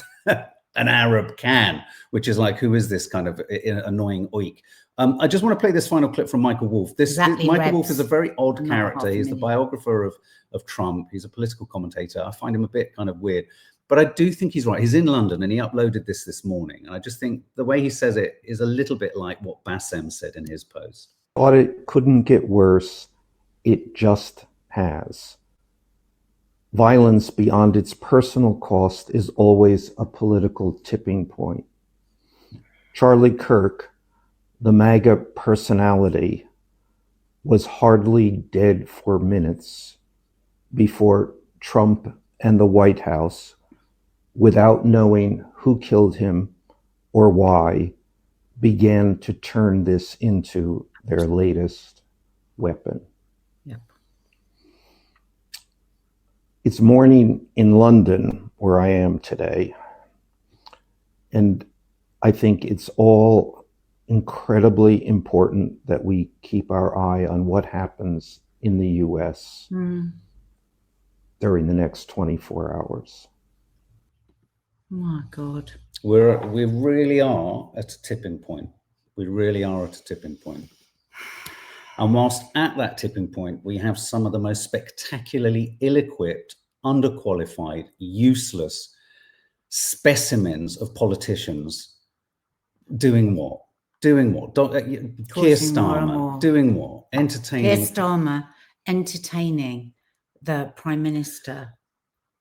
an Arab can, which is like, who is this kind of annoying oik? I just want to play this final clip from Michael Wolff. Michael Wolff is a very odd character. He's the biographer of Trump. He's a political commentator. I find him a bit kind of weird, but I do think he's right. He's in London and he uploaded this morning. And I just think the way he says it is a little bit like what Bassem said in his post. Thought it couldn't get worse. It just has. Violence beyond its personal cost is always a political tipping point. Charlie Kirk, the MAGA personality, was hardly dead for minutes before Trump and the White House, without knowing who killed him or why, began to turn this into their latest weapon. Yep. It's morning in London, where I am today, and I think it's all incredibly important that we keep our eye on what happens in the US during the next 24 hours. Oh my God. We really are at a tipping point. We really are at a tipping point. And whilst at that tipping point, we have some of the most spectacularly ill-equipped, underqualified, useless specimens of politicians doing what? Doing what? Keir Starmer doing what? Entertaining. Keir Starmer entertaining the Prime Minister.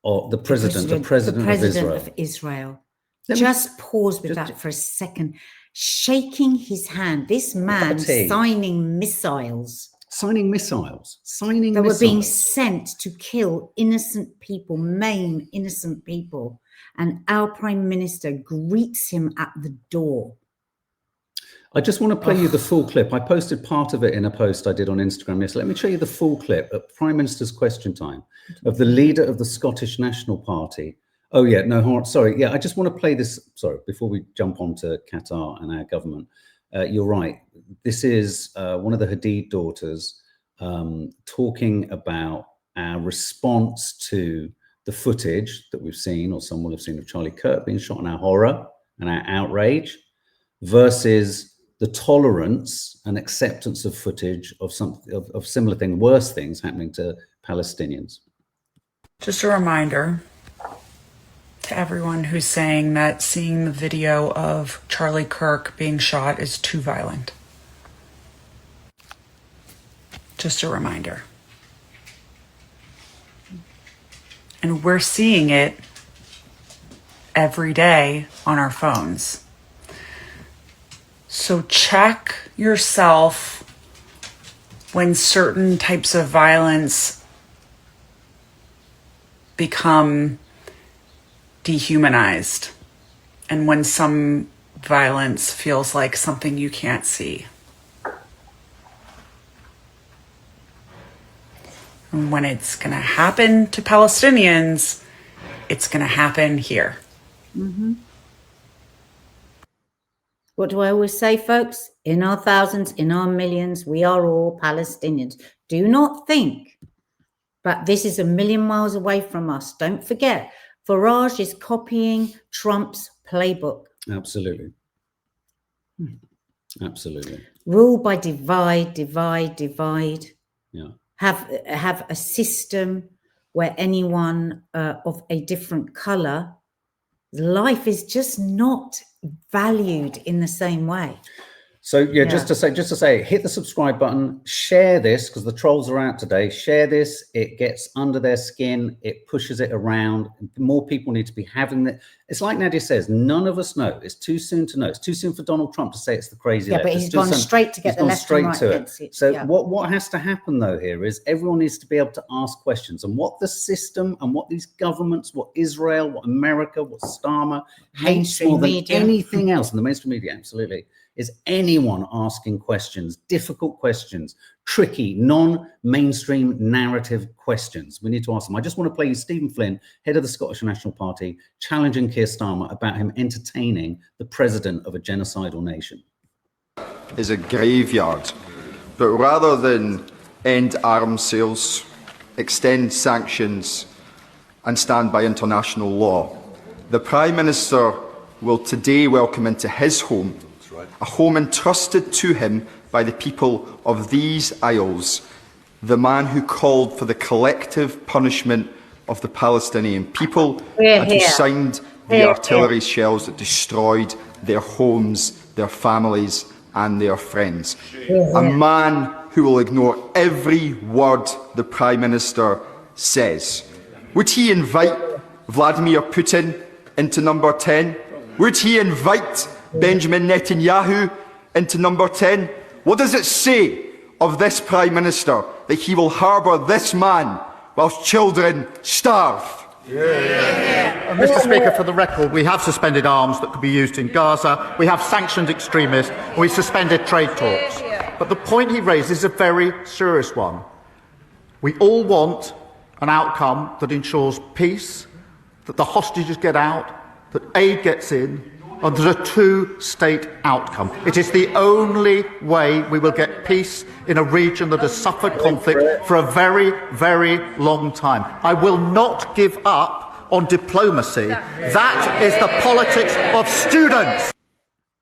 Or the President of Israel. Just pause with that for a second. Shaking his hand. This man signing missiles. That were being sent to kill innocent people, maim innocent people. And our Prime Minister greets him at the door. I just want to play you the full clip. I posted part of it in a post I did on Instagram yesterday. Let me show you the full clip at Prime Minister's Question Time of the leader of the Scottish National Party. Oh, yeah, no, sorry. Yeah, I just want to play this. Sorry, before we jump on to Qatar and our government. You're right. This is one of the Hadid daughters talking about our response to the footage that we've seen, or some will have seen, of Charlie Kirk being shot, and our horror and our outrage versus the tolerance and acceptance of footage of similar things, worse things happening to Palestinians. Just a reminder to everyone who's saying that seeing the video of Charlie Kirk being shot is too violent. Just a reminder. And we're seeing it every day on our phones. So check yourself when certain types of violence become dehumanized and when some violence feels like something you can't see. And when it's going to happen to Palestinians, it's going to happen here. Mm-hmm. What do I always say, folks? In our thousands, in our millions, we are all Palestinians. Do not think, but this is a million miles away from us. Don't forget, Farage is copying Trump's playbook. Absolutely. Absolutely. Rule by divide, divide, divide. Yeah. Have a system where anyone of a different color, life is just not valued in the same way. So yeah, just to say, hit the subscribe button, share this because the trolls are out today. Share this, it gets under their skin, it pushes it around. More people need to be having it. It's like Nadia says, none of us know. It's too soon to know. It's too soon for Donald Trump to say it's the crazy left. But he's gone straight to get the left and right against it. So what has to happen though here is everyone needs to be able to ask questions, and what the system and what these governments, what Israel, what America, what Starmer hates more than anything else in the mainstream media, absolutely, is anyone asking questions, difficult questions, tricky, non-mainstream narrative questions. We need to ask them. I just want to play you Stephen Flynn, head of the Scottish National Party, challenging Keir Starmer about him entertaining the president of a genocidal nation. Is a graveyard, but rather than end arms sales, extend sanctions and stand by international law, the Prime Minister will today welcome into his home, a home entrusted to him by the people of these Isles, the man who called for the collective punishment of the Palestinian people and who signed the artillery shells that destroyed their homes, their families and their friends. A man who will ignore every word the Prime Minister says. Would he invite Vladimir Putin into number 10? Would he invite Benjamin Netanyahu into number 10? What does it say of this Prime Minister that he will harbour this man whilst children starve? Mr. Speaker, for the record, we have suspended arms that could be used in Gaza, we have sanctioned extremists, and we suspended trade talks. But the point he raises is a very serious one. We all want an outcome that ensures peace, that the hostages get out, that aid gets in, and there's a two-state outcome. It is the only way we will get peace in a region that has suffered conflict for a very, very long time. I will not give up on diplomacy. That is the politics of students.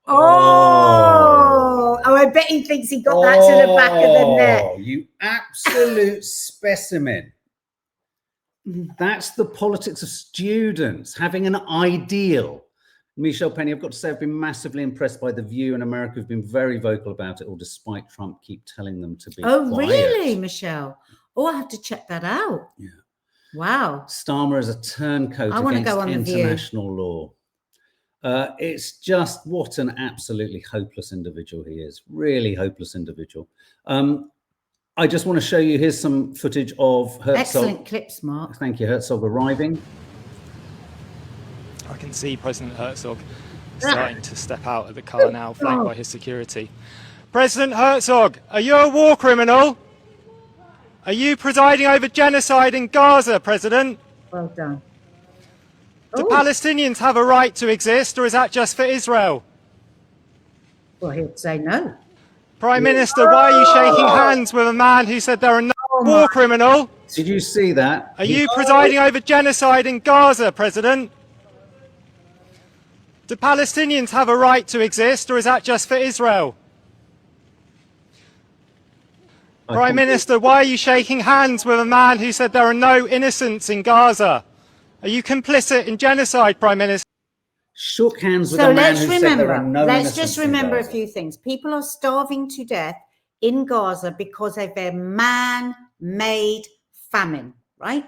Oh, I bet he thinks he got that to the back of the neck. You absolute specimen. That's the politics of students, having an ideal. Michelle Penny, I've got to say I've been massively impressed by The View, and America have been very vocal about it, all despite Trump keep telling them to be quiet. Really, Michelle? Oh, I have to check that out. Yeah. Wow. Starmer is a turncoat against international law. It's just what an absolutely hopeless individual he is. Really hopeless individual. I just want to show you, here's some footage of Herzog. Excellent clips, Mark. Thank you, Herzog arriving. I can see President Herzog starting to step out of the car now, flanked by his security. President Herzog, are you a war criminal? Are you presiding over genocide in Gaza, President? Well done. Do Palestinians have a right to exist, or is that just for Israel? Well, he'd say no. Prime Minister, why are you shaking hands with a man who said there are no war criminal? Did you see that? Are you presiding over genocide in Gaza, President? Do Palestinians have a right to exist, or is that just for Israel? Prime Minister, why are you shaking hands with a man who said there are no innocents in Gaza? Are you complicit in genocide, Prime Minister? Shook hands with a man who said there are no innocents. Let's just remember a few things. People are starving to death in Gaza because of their man-made famine, right?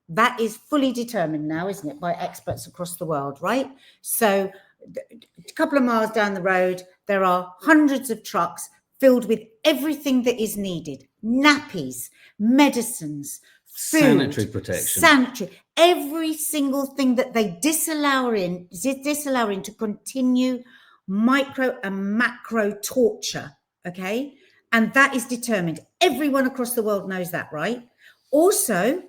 That is fully determined now, isn't it, by experts across the world, right? So a couple of miles down the road, there are hundreds of trucks filled with everything that is needed: nappies, medicines, food, sanitary protection, every single thing that they disallowing to continue micro and macro torture, okay? And that is determined. Everyone across the world knows that, right? Also,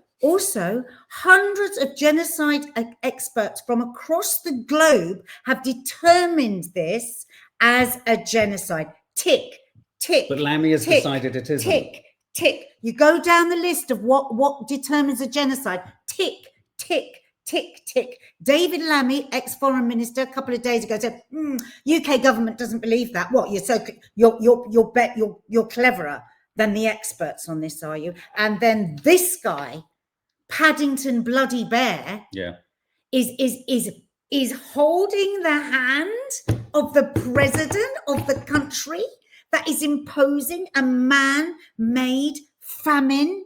hundreds of genocide experts from across the globe have determined this as a genocide. Tick, tick. But Lammy has decided it isn't. Tick, tick. You go down the list of what determines a genocide. Tick, tick, tick, tick. David Lammy, ex-foreign minister, a couple of days ago said, UK government doesn't believe that. What, you're cleverer than the experts on this, are you? And then this guy, Paddington Bloody Bear, is holding the hand of the president of the country that is imposing a man-made famine.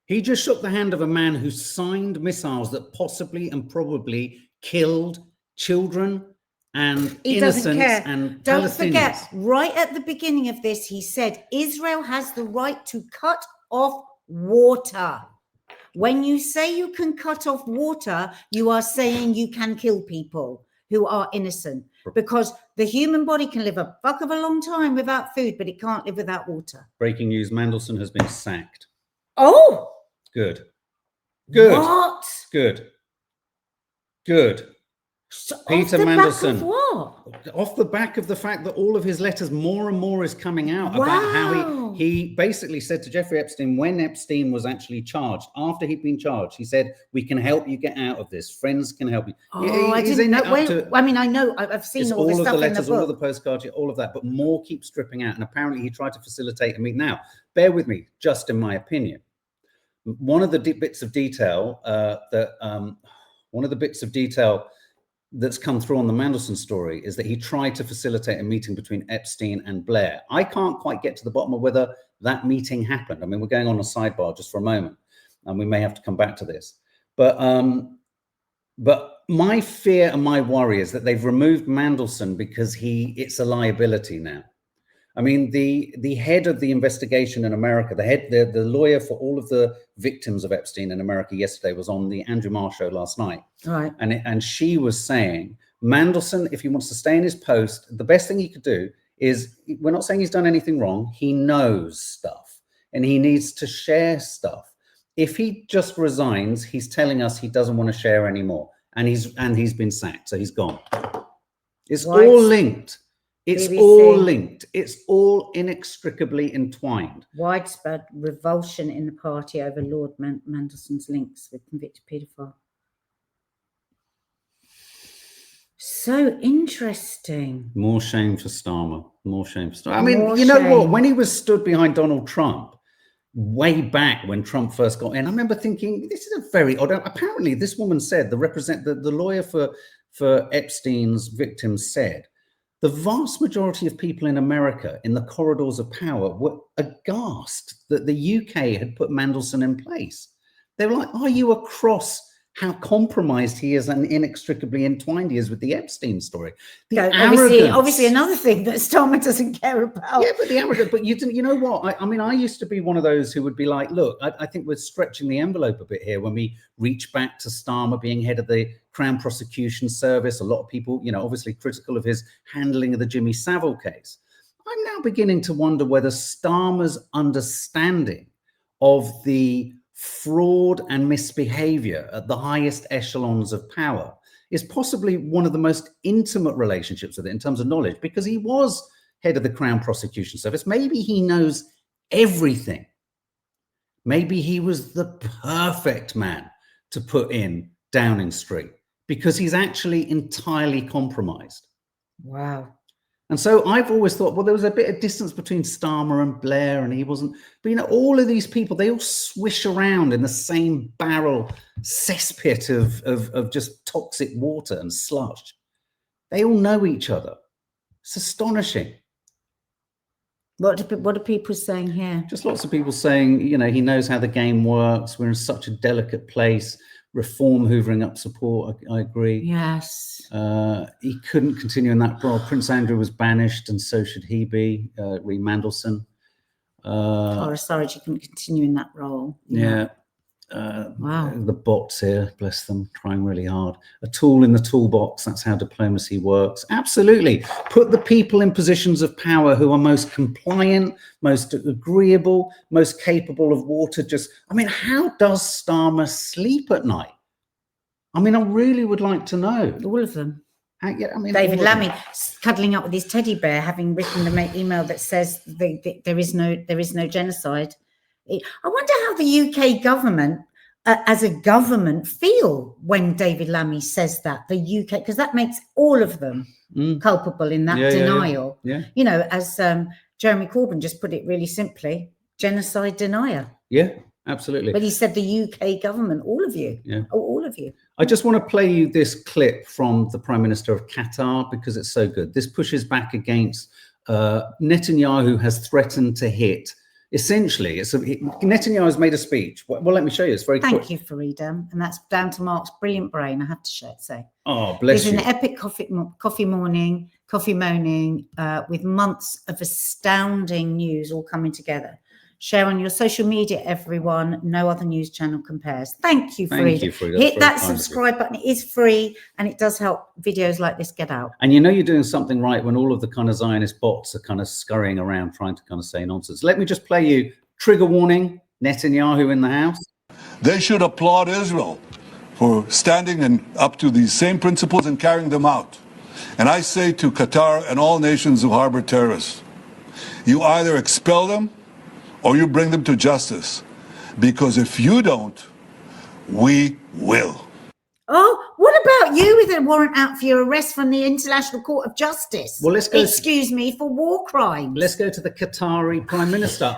He just shook the hand of a man who signed missiles that possibly and probably killed children and innocents and Don't Palestinians. forget, right at the beginning of this, he said Israel has the right to cut off water. When you say you can cut off water, you are saying you can kill people who are innocent, because the human body can live a fuck of a long time without food, but it can't live without water. Breaking news: Mandelson has been sacked. Oh, good. What? Good. So Peter off the Mandelson. Back of what? Off the back of the fact that all of his letters, more and more is coming out about how he basically said to Jeffrey Epstein, when Epstein was actually charged, after he'd been charged, he said, "We can help you get out of this. Friends can help you." Oh, I didn't know. I mean, I know, I've seen all this stuff in the letters, all of the postcards, all of that, but more keeps dripping out. And apparently he tried to facilitate a meeting. Now, bear with me, just in my opinion. One of the bits of detail that's come through on the Mandelson story is that he tried to facilitate a meeting between Epstein and Blair. I can't quite get to the bottom of whether that meeting happened. I mean, we're going on a sidebar just for a moment, and we may have to come back to this. But my fear and my worry is that they've removed Mandelson because it's a liability now. I mean, the head of the investigation in America, the lawyer for all of the victims of Epstein in America yesterday was on the Andrew Marr show last night. Right. And she was saying, Mandelson, if he wants to stay in his post, the best thing he could do is, we're not saying he's done anything wrong. He knows stuff and he needs to share stuff. If he just resigns, he's telling us he doesn't want to share anymore. And he's been sacked. So he's gone. It's all linked. It's BBC. all linked. It's all inextricably entwined. Widespread revulsion in the party over Lord Mandelson's links with convicted paedophile. So interesting. More shame for Starmer. More shame for Starmer. I mean, you know what? When he was stood behind Donald Trump, way back when Trump first got in, I remember thinking, this is a very odd. Apparently, this woman said, the lawyer for Epstein's victims said, the vast majority of people in America in the corridors of power were aghast that the UK had put Mandelson in place. They were like, are you across how compromised he is and inextricably entwined he is with the Epstein story? Obviously another thing that Starmer doesn't care about. Yeah, but the arrogance, but you know what? I mean, I used to be one of those who would be like, look, I think we're stretching the envelope a bit here when we reach back to Starmer being head of the Crown Prosecution Service. A lot of people, obviously critical of his handling of the Jimmy Savile case. I'm now beginning to wonder whether Starmer's understanding of the fraud and misbehavior at the highest echelons of power is possibly one of the most intimate relationships with it in terms of knowledge, because he was head of the Crown Prosecution Service. Maybe he knows everything. Maybe he was the perfect man to put in Downing Street because he's actually entirely compromised. Wow. And so I've always thought, well, there was a bit of distance between Starmer and Blair, and he wasn't. But, all of these people, they all swish around in the same barrel cesspit of just toxic water and slush. They all know each other. It's astonishing. What are people saying here? Just lots of people saying, you know, he knows how the game works. We're in such a delicate place. Reform hoovering up support. I agree. Yes. He couldn't continue in that role. Prince Andrew was banished, and so should he be. Reed Mandelson. Sorry, you couldn't continue in that role. Yeah. Wow. The bots here, bless them, trying really hard. A tool in the toolbox. That's how diplomacy works. Absolutely. Put the people in positions of power who are most compliant, most agreeable, most capable of water. I mean, how does Starmer sleep at night? I mean, I really would like to know. All of them. I mean, David Lammy cuddling up with his teddy bear, having written the email that says there is no genocide. I wonder how the UK government, as a government, feel when David Lammy says that, the UK, because that makes all of them culpable in that denial. Yeah. You know, as Jeremy Corbyn just put it really simply, genocide denier. Yeah, absolutely. But he said the UK government, all of you. Yeah. All of you. I just want to play you this clip from the Prime Minister of Qatar because it's so good. This pushes back against Netanyahu has threatened to hit. Essentially, Netanyahu has made a speech. Well, let me show you. It's very quick. Thank you, Farida. And that's down to Mark's brilliant brain, I have to say. Oh, bless you. It's an epic coffee moaning, with months of astounding news all coming together. Share on your social media, everyone. No other news channel compares. Thank you, Farida. Thank you, Farida. Hit that subscribe button. It is free, and it does help videos like this get out. And you know you're doing something right when all of the kind of Zionist bots are kind of scurrying around trying to kind of say nonsense. Let me just play you trigger warning, Netanyahu in the house. They should applaud Israel for standing and up to these same principles and carrying them out. And I say to Qatar and all nations who harbor terrorists, you either expel them or you bring them to justice. Because if you don't, we will. Oh, what about you with a warrant out for your arrest from the International Court of Justice? Well, let's go. Excuse me, for war crimes. Let's go to the Qatari Prime Minister.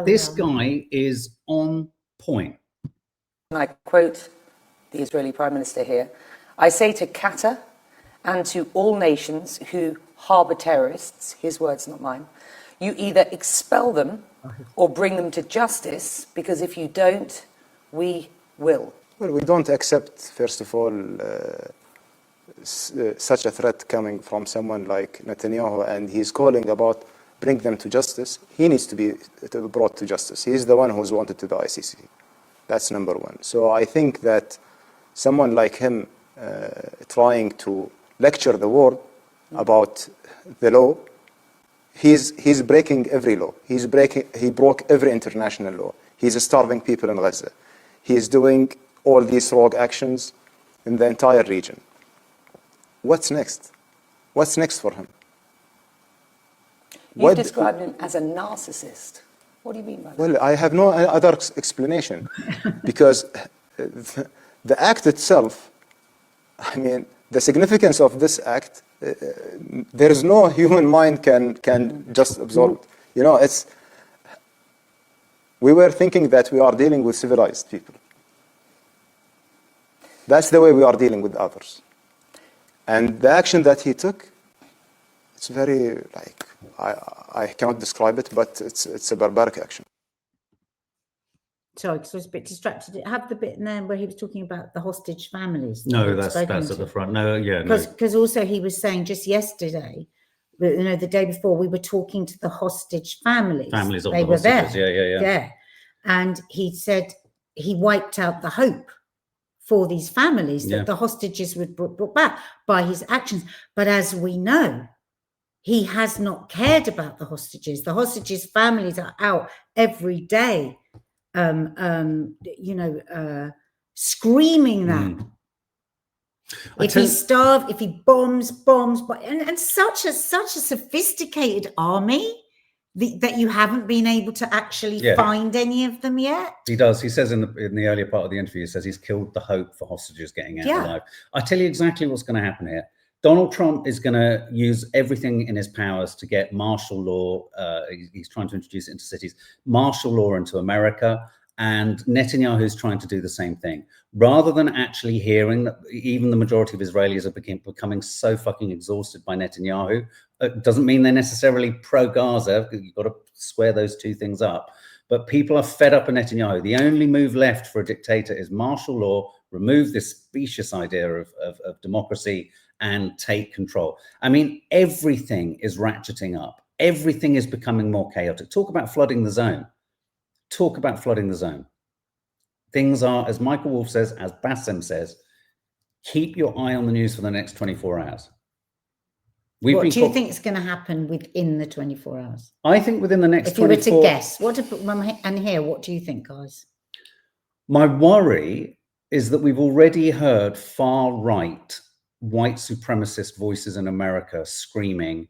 This guy is on point. I quote the Israeli Prime Minister here. I say to Qatar and to all nations who harbor terrorists, his words, not mine, you either expel them or bring them to justice, because if you don't, we will. Well, we don't accept, first of all, such a threat coming from someone like Netanyahu, and he's calling about bring them to justice. He needs to be brought to justice. He's the one who's wanted to the ICC. That's number one. So I think that someone like him trying to lecture the world about the law, he's breaking every law. He broke every international law. He's starving people in Gaza. He's doing all these rogue actions in the entire region. What's next? What's next for him? You described him as a narcissist. What do you mean by that? Well, I have no other explanation because the act itself, I mean, the significance of this act, there is no human mind can just absorb it. You know, we were thinking that we are dealing with civilized people. That's the way we are dealing with others. And the action that he took, it's very, I cannot describe it, but it's a barbaric action. Sorry, because I was a bit distracted. Have the bit in there where he was talking about the hostage families. No, that's at the front. No, yeah. Because also he was saying just yesterday, you know, the day before, we were talking to the hostage families. Families of they the were hostages. there. Yeah. And he said he wiped out the hope for these families that the hostages were brought back by his actions. But as we know, he has not cared about the hostages. The hostages' families are out every day, screaming that. If he starved, if he bombs, and such a sophisticated army that you haven't been able to actually find any of them yet. He does. He says in the earlier part of the interview, he says he's killed the hope for hostages getting out alive. I tell you exactly what's going to happen here. Donald Trump is going to use everything in his powers to get martial law. He's trying to introduce it into cities, martial law into America. And Netanyahu is trying to do the same thing. Rather than actually hearing that even the majority of Israelis are becoming so fucking exhausted by Netanyahu It doesn't mean they're necessarily pro-Gaza. You've got to square those two things up. But people are fed up of Netanyahu. The only move left for a dictator is martial law, remove this specious idea of democracy, and take control. I mean, everything is ratcheting up. Everything is becoming more chaotic. Talk about flooding the zone. Talk about flooding the zone. Things are, as Michael Wolff says, as Bassem says, keep your eye on the news for the next 24 hours. What do you think is going to happen within the 24 hours? I think within the next 24 24... If you were to guess, and here, what do you think, guys? My worry is that we've already heard far-right white supremacist voices in America screaming,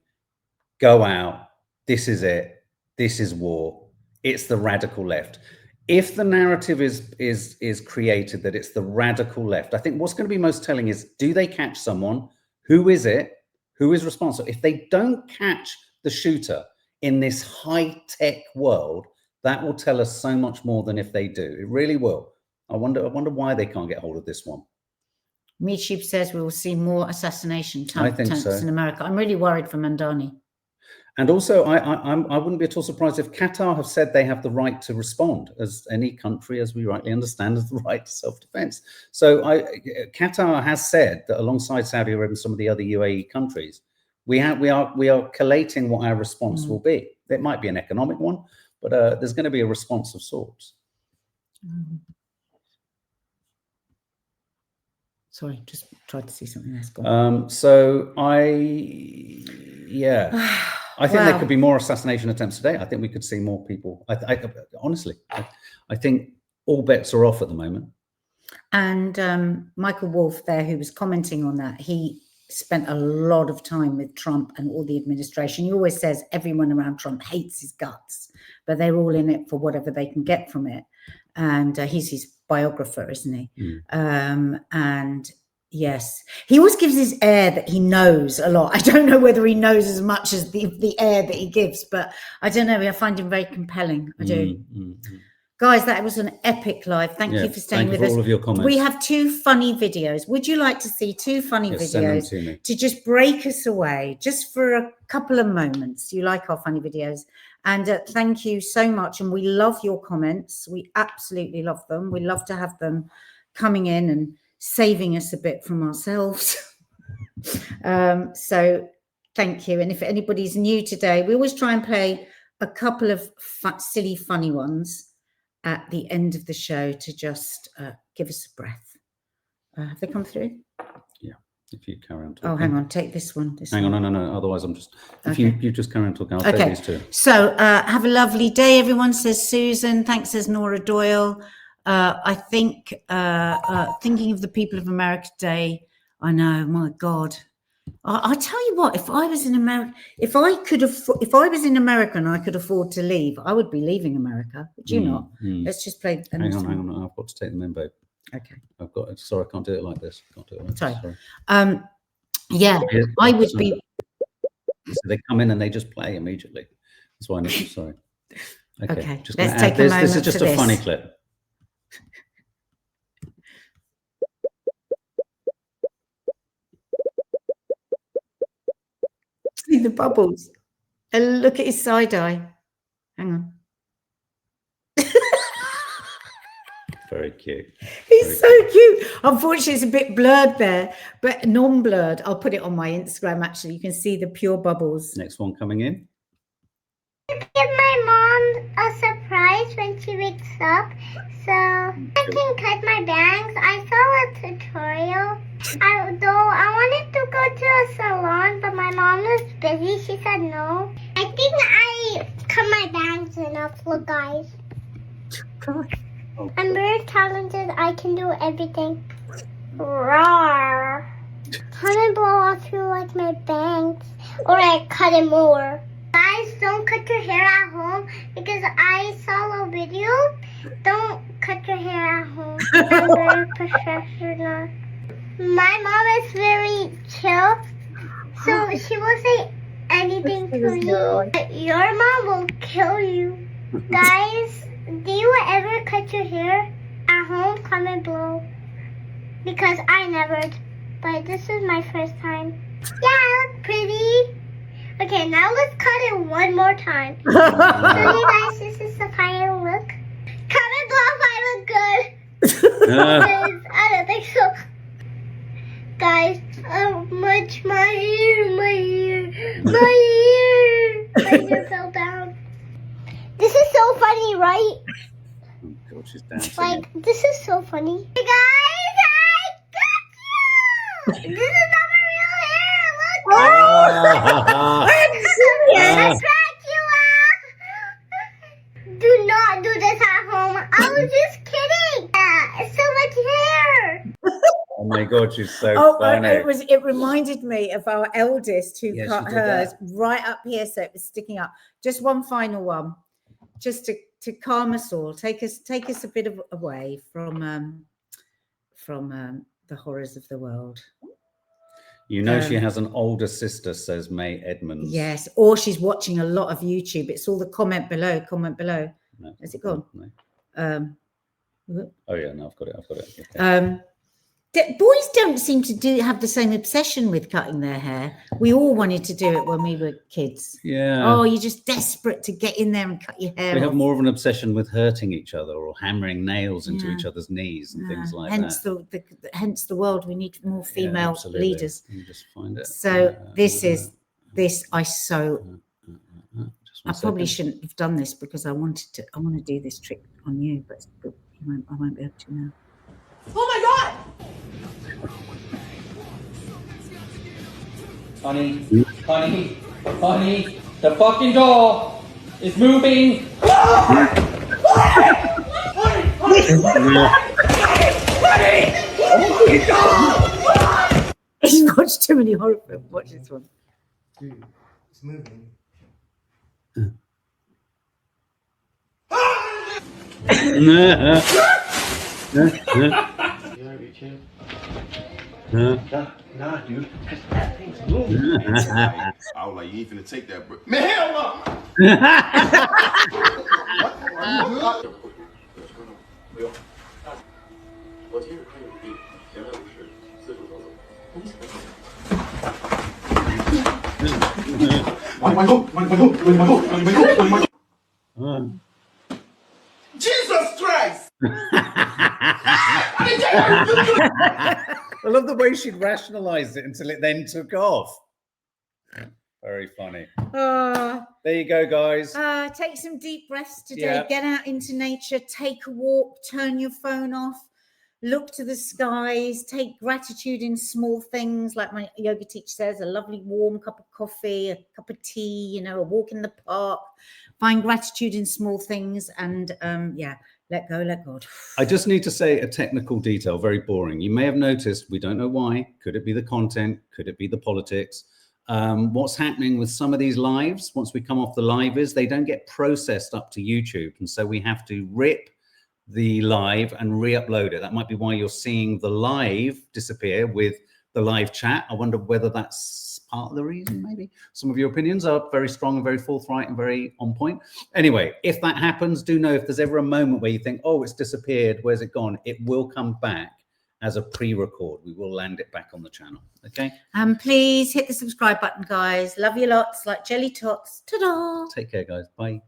go out, this is it, this is war, it's the radical left. If the narrative is created that it's the radical left, I think what's going to be most telling is, do they catch someone? Who is it? Who is responsible? If they don't catch the shooter in this high-tech world, that will tell us so much more than if they do. It really will. I wonder why they can't get hold of this one. Meadsheep says we will see more assassination attempts so. in America. I'm really worried for Mandani. And also, I wouldn't be at all surprised if Qatar have said they have the right to respond, as any country, as we rightly understand, has the right to self-defense. So Qatar has said that alongside Saudi Arabia and some of the other UAE countries, we are collating what our response will be. It might be an economic one, but there's going to be a response of sorts. Sorry, just tried to see something else. I think there could be more assassination attempts today. I think we could see more people. Honestly, I think all bets are off at the moment. And Michael Wolff there, who was commenting on that, he spent a lot of time with Trump and all the administration. He always says everyone around Trump hates his guts, but they're all in it for whatever they can get from it. And he's his biographer, isn't he? And yes, he always gives his air that he knows a lot. I don't know whether he knows as much as the air that he gives, but I don't know. I find him very compelling. I do. Guys, that was an epic live. Thank you for staying with us. All of your comments. We have 2 funny videos. Would you like to see 2 funny videos to just break us away, just for a couple of moments? You like our funny videos. And thank you so much. And we love your comments. We absolutely love them. We love to have them coming in and saving us a bit from ourselves. So thank you. And if anybody's new today, we always try and play a couple of silly, funny ones at the end of the show to just give us a breath. Have they come through? Yeah, if you carry on talking. Oh, hang on, take this one. Hang on, no. Otherwise, I'm just, if you just carry on talking, I'll take these 2. So have a lovely day, everyone, says Susan. Thanks, says Nora Doyle. I think thinking of the people of America today, I know, my God. I tell you what, if I was in America, if I was in America and I could afford to leave, I would be leaving America. Would you not? Let's just play. Hang on. I've got to take them in, babe. Okay. Sorry, I can't do it like this. Sorry. Yeah, I would be. So they come in and they just play immediately. That's why I'm sorry. Okay. Just let's take a moment. This is just a funny clip. See the bubbles and look at his side eye. Hang on. Very cute. He's so cute. Unfortunately, it's a bit blurred there, but non-blurred. I'll put it on my Instagram, actually. You can see the pure bubbles. Next one coming in. Give my mom a surprise when she wakes up, so I can cut my bangs. I saw a tutorial. I wanted to go to a salon, but my mom was busy. She said no. I think I cut my bangs enough. Look, guys. I'm very talented. I can do everything. Roar. Comment below if you like my bangs, or I cut it more. Guys, don't cut your hair at home because I saw a video. Don't cut your hair at home. I'm very professional. My mom is very chill, so she won't say anything to you. Your mom will kill you. Guys, do you ever cut your hair at home? Comment below. Because I never, but this is my first time. Yeah, I look pretty. Okay, now let's cut it one more time. So you guys, this is the final look. Comment below if I look good. Because I don't think so. Guys, much my hair fell down. This is so funny, right? Oh God, she's dancing. Like, this is so funny. Hey guys, I got you! This is not my real hair, look! Yes, Dracula! Do not do this at home. I was just kidding. So much hair. Oh my God, she's so funny. It reminded me of our eldest who Yeah, cut she did hers that. right up here, so it was sticking up. Just one final one, just to calm us all, take us a bit away from the horrors of the world. You know, she has an older sister, says May Edmonds. Yes, or she's watching a lot of YouTube. It's all the comment below. No, Has it gone? No. Oh yeah, no, I've got it. Okay. Boys don't seem to have the same obsession with cutting their hair. We all wanted to do it when we were kids. Yeah. Oh, you're just desperate to get in there and cut your hair We off. have more of an obsession with hurting each other or hammering nails into each other's knees and things like that. Hence the world. We need more female absolutely. leaders. You just find it. So I probably shouldn't have done this because I want to do this trick on you, but I won't be able to now. Oh my God! Honey, the fucking doll is moving. He's watched too many horror films. Watch this one. Dude, it's moving. Nah, dude, because that thing's moving. I was like, you ain't finna take that, bro. Man, hell no! Jesus Christ! I love the way she'd rationalized it until it then took off. Very funny. There you go, guys. Take some deep breaths today. Yeah. Get out into nature. Take a walk. Turn your phone off. Look to the skies. Take gratitude in small things, like my yoga teacher says, a lovely warm cup of coffee, a cup of tea, a walk in the park. Find gratitude in small things and let go, let God. I just need to say a technical detail, very boring. You may have noticed, we don't know why. Could it be the content? Could it be the politics? What's happening with some of these lives, once we come off the live, is they don't get processed up to YouTube. And so we have to rip the live and re-upload it. That might be why you're seeing the live disappear with the live chat. I wonder whether that's part of the reason, maybe. Some of your opinions are very strong and very forthright and very on point. Anyway, if that happens, do know if there's ever a moment where you think, oh, it's disappeared, where's it gone? It will come back as a pre-record. We will land it back on the channel, okay? And please hit the subscribe button, guys. Love you lots, like jelly tots. Ta-da! Take care, guys. Bye.